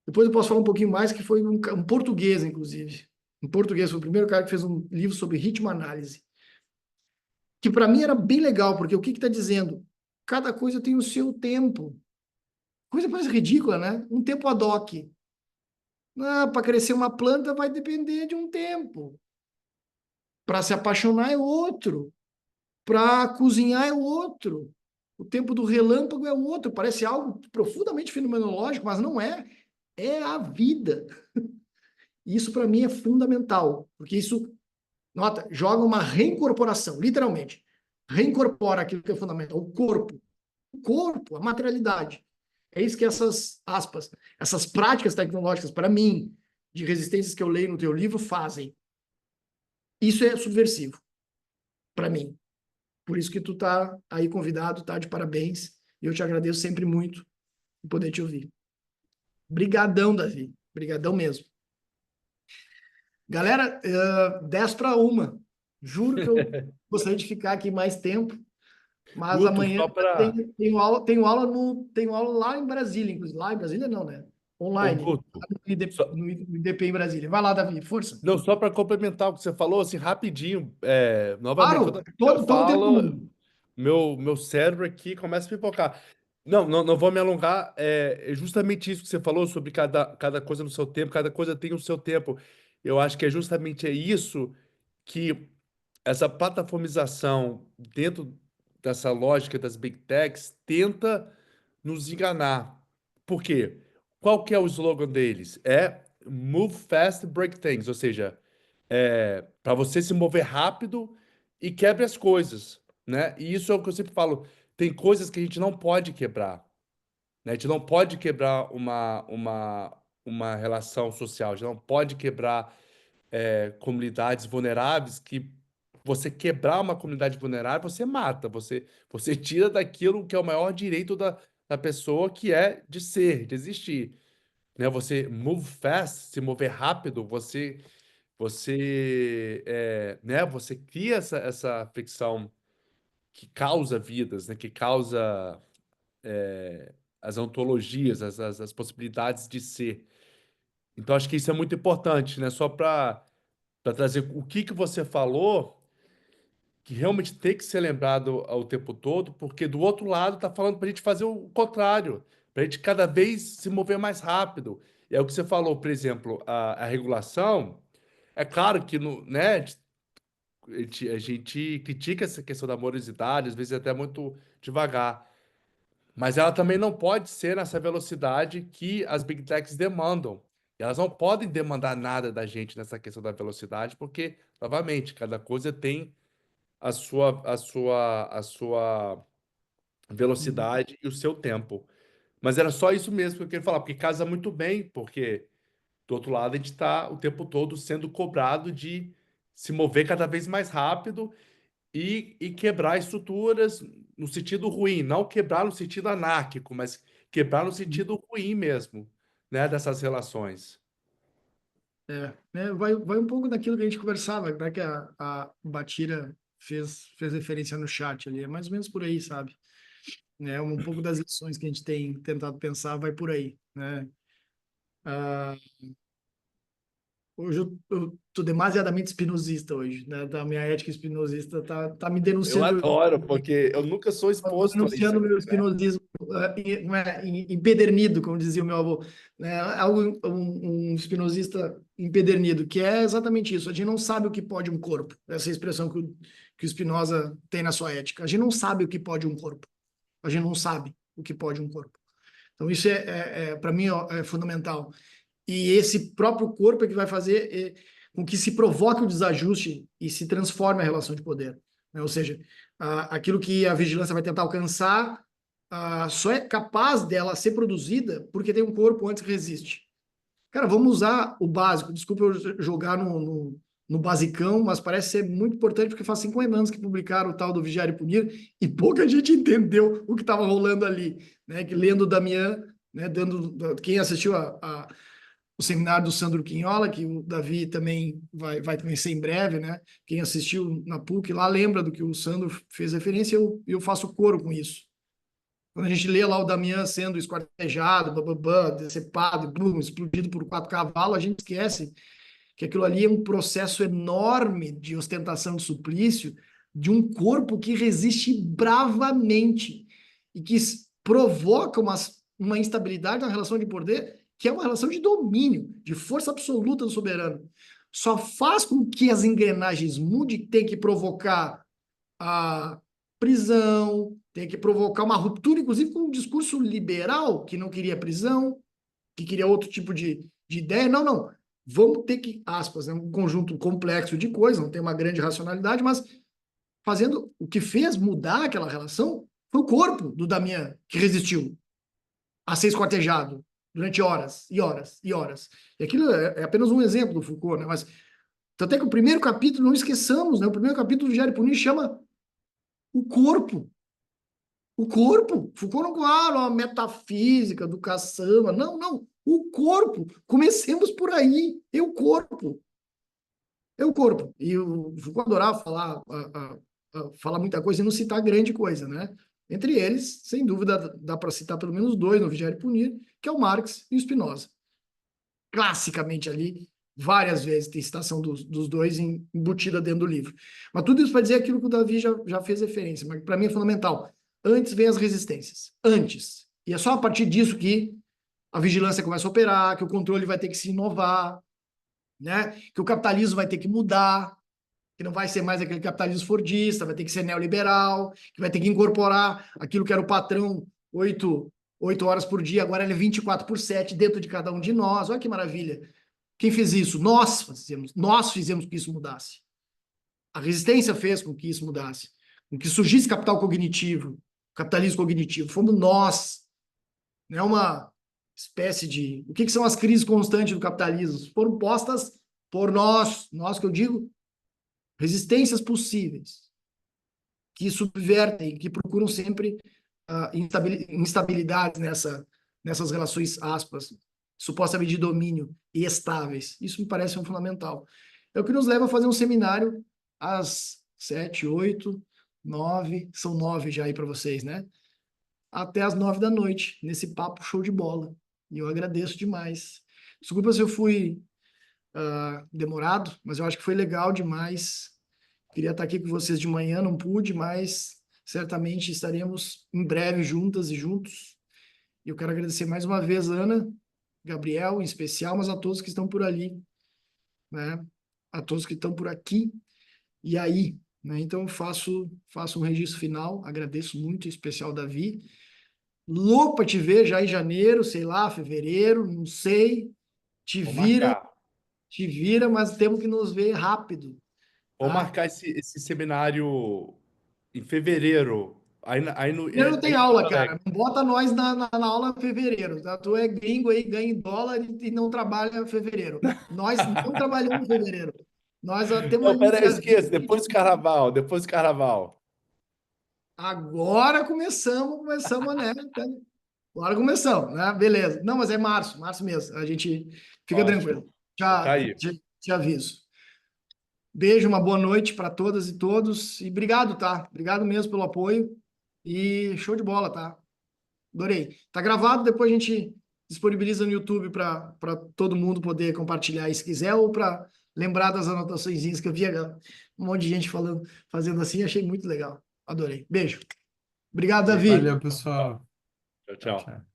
Speaker 1: Depois eu posso falar um pouquinho mais, que foi um português, inclusive. Um português, foi o primeiro cara que fez um livro sobre ritmo análise. Que para mim era bem legal, porque o que está dizendo? Cada coisa tem o seu tempo. Coisa mais ridícula, né? Um tempo ad hoc. Para crescer uma planta vai depender de um tempo. Para se apaixonar é outro. Para cozinhar é outro. O tempo do relâmpago é outro. Parece algo profundamente fenomenológico, mas não é. É a vida. E isso para mim é fundamental, porque isso, nota, joga uma reincorporação, literalmente. Reincorpora aquilo que é fundamental, o corpo, a materialidade. É isso que essas aspas, essas práticas tecnológicas, para mim, de resistências que eu leio no teu livro, fazem. Isso é subversivo, para mim. Por isso que tu tá aí convidado, tá de parabéns. E eu te agradeço sempre muito por poder te ouvir. Brigadão, Davi. Brigadão mesmo. Galera, 10 para 1. Juro que eu gostaria de ficar aqui mais tempo, mas
Speaker 3: Guto,
Speaker 1: amanhã
Speaker 3: só para.
Speaker 1: tenho aula lá em Brasília, inclusive. Lá em Brasília não, né?
Speaker 3: Ô,
Speaker 1: Online,
Speaker 3: Guto, só...
Speaker 1: no IDP em Brasília. Vai lá, Davi, força.
Speaker 3: não, só para complementar o que você falou, assim, rapidinho, novamente,
Speaker 1: Claro,
Speaker 3: toda vez que eu
Speaker 1: todo o tempo do
Speaker 3: falo,
Speaker 1: mundo.
Speaker 3: meu cérebro aqui começa a pipocar. Não, não, não vou me alongar, é justamente isso que você falou sobre cada coisa no seu tempo, cada coisa tem o seu tempo. Eu acho que é justamente isso que essa plataformização dentro dessa lógica das big techs tenta nos enganar. Por quê? Qual que é o slogan deles? É Move Fast, Break Things, ou seja, para você se mover rápido e quebre as coisas, né? E isso é o que eu sempre falo, tem coisas que a gente não pode quebrar, né? A gente não pode quebrar uma relação social, a gente não pode quebrar comunidades vulneráveis que você quebrar uma comunidade vulnerável, você mata, você tira daquilo que é o maior direito da pessoa, que é de ser, de existir, né? Você move fast, se mover rápido, né? Você cria essa fricção que causa vidas, né? Que causa as ontologias, as possibilidades de ser. Então, acho que isso é muito importante, né? Só para trazer o que você falou, que realmente tem que ser lembrado ao tempo todo, porque do outro lado está falando para a gente fazer o contrário, para a gente cada vez se mover mais rápido. E é o que você falou, por exemplo, a regulação, é claro que no, né, a gente critica essa questão da morosidade, às vezes até muito devagar, mas ela também não pode ser nessa velocidade que as Big Techs demandam. E elas não podem demandar nada da gente nessa questão da velocidade, porque, novamente, cada coisa tem a sua velocidade e o seu tempo. Mas era só isso mesmo que eu queria falar, porque casa muito bem, porque do outro lado a gente está o tempo todo sendo cobrado de se mover cada vez mais rápido e quebrar estruturas no sentido ruim, não quebrar no sentido anárquico, mas quebrar no sentido ruim mesmo, né, dessas relações.
Speaker 1: Vai um pouco daquilo que a gente conversava, né, que a Batira fez referência no chat ali, é mais ou menos por aí, sabe? Né? Um pouco das lições que a gente tem tentado pensar vai por aí, né? Ah, hoje eu tô demasiadamente espinosista hoje, né? A minha ética espinosista tá me
Speaker 3: Eu
Speaker 1: denunciando.
Speaker 3: adoro, porque eu nunca sou
Speaker 1: Estou
Speaker 3: exposto a isso,
Speaker 1: denunciando o meu
Speaker 3: né?
Speaker 1: espinosismo empedernido, como dizia o meu avô, né? Um espinosista empedernido, que é exatamente isso. A gente não sabe o que pode um corpo. Essa é a expressão que o Spinoza tem na sua ética. A gente não sabe o que pode um corpo. A gente não sabe o que pode um corpo. Então, isso para mim, é fundamental. E esse próprio corpo é que vai fazer com que se provoque o desajuste e se transforme a relação de poder, né? Ou seja, aquilo que a vigilância vai tentar alcançar só é capaz dela ser produzida porque tem um corpo antes que resiste. Cara, vamos usar o básico. Desculpa eu jogar no basicão, mas parece ser muito importante porque faz 50 anos que publicaram o tal do Vigiar e Punir e pouca gente entendeu o que estava rolando ali, né? Que lendo o Damian, né? Quem assistiu o seminário do Sandro Quinhola, que o Davi também vai conhecer em breve, né? Quem assistiu na PUC lá lembra do que o Sandro fez referência, eu faço coro com isso. Quando a gente lê lá o Damian sendo esquartejado, decepado, explodido por 4 cavalos, a gente esquece que aquilo ali é um processo enorme de ostentação de suplício de um corpo que resiste bravamente e que provoca uma instabilidade na relação de poder que é uma relação de domínio, de força absoluta do soberano. Só faz com que as engrenagens mudem, tem que provocar a prisão, tem que provocar uma ruptura, inclusive com um discurso liberal, que não queria prisão, que queria outro tipo de ideia. Não, não. Vamos ter que, aspas, né, um conjunto complexo de coisas, não tem uma grande racionalidade, mas fazendo o que fez mudar aquela relação foi o corpo do Damian, que resistiu a ser esquartejado durante horas e horas e horas. E aquilo é apenas um exemplo do Foucault, né? Mas tanto é que o primeiro capítulo, não esqueçamos, né? O primeiro capítulo do Vigiar e Punir chama o corpo. O corpo. Foucault não fala uma metafísica do caçamba. Não, não. O corpo. Comecemos por aí. É o corpo. É o corpo. E o Foucault adorava falar muita coisa e não citar grande coisa, né? Entre eles, sem dúvida, dá para citar pelo menos 2 no Vigiar e Punir, que é o Marx e o Spinoza. Classicamente ali, várias vezes tem citação dos dois embutida dentro do livro. Mas tudo isso para dizer aquilo que o Davi já fez referência, mas para mim é fundamental. Antes vem as resistências. Antes. E é só a partir disso que a vigilância começa a operar, que o controle vai ter que se inovar, né? Que o capitalismo vai ter que mudar, que não vai ser mais aquele capitalismo fordista, vai ter que ser neoliberal, que vai ter que incorporar aquilo que era o patrão 8 horas por dia, agora ele é 24/7 dentro de cada um de nós. Olha que maravilha. Quem fez isso? Nós fizemos que isso mudasse. A resistência fez com que isso mudasse, com que surgisse capital cognitivo, capitalismo cognitivo. Fomos nós. Não é uma espécie de... O que são as crises constantes do capitalismo? Foram postas por nós que eu digo, resistências possíveis, que subvertem, que procuram sempre instabilidades nessas relações, aspas, supostamente de domínio e estáveis. Isso me parece um fundamental. É o que nos leva a fazer um seminário às 7, 8, 9, são 9 já aí para vocês, né? Até às 9 da noite, nesse papo show de bola. E eu agradeço demais. Desculpa se eu fui demorado, mas eu acho que foi legal demais. Queria estar aqui com vocês de manhã, não pude, mas certamente estaremos em breve juntas e juntos. E eu quero agradecer mais uma vez, Ana, Gabriel, em especial, mas a todos que estão por ali, né? A todos que estão por aqui e aí, né? Então, faço um registro final, agradeço muito, em especial Davi. Louco para te ver já em janeiro, sei lá, fevereiro, não sei. Te
Speaker 3: Vou
Speaker 1: vira,
Speaker 3: marcar.
Speaker 1: te vira, mas temos que nos ver rápido,
Speaker 3: Vou
Speaker 1: tá?
Speaker 3: marcar esse seminário em fevereiro.
Speaker 1: Fevereiro tem
Speaker 3: Aí em
Speaker 1: aula,
Speaker 3: Porto
Speaker 1: cara.
Speaker 3: Alegre.
Speaker 1: Não bota nós na aula em fevereiro, tá? Tu é gringo aí, ganha em dólar e não trabalha em fevereiro. Nós não trabalhamos em fevereiro. Nnós temos
Speaker 3: Não,
Speaker 1: ali
Speaker 3: peraí,
Speaker 1: dia
Speaker 3: esqueça.
Speaker 1: 20.
Speaker 3: Depois do carnaval.
Speaker 1: Agora começamos, né? Agora começamos, né? Beleza. Não, mas é março mesmo. A gente fica
Speaker 3: Ótimo.
Speaker 1: tranquilo.
Speaker 3: Vou tá
Speaker 1: Já
Speaker 3: aí.
Speaker 1: te aviso. Beijo, uma boa noite para todas e todos. E obrigado, tá? Obrigado mesmo pelo apoio. E show de bola, tá? Adorei. Tá gravado, depois a gente disponibiliza no YouTube para todo mundo poder compartilhar aí se quiser, ou para lembrar das anotaçõezinhas que eu via um monte de gente falando, fazendo assim, achei muito legal. Adorei. Beijo. Obrigado, Davi.
Speaker 4: Valeu, pessoal.
Speaker 3: Tchau,
Speaker 4: Tchau,
Speaker 3: tchau.
Speaker 4: tchau.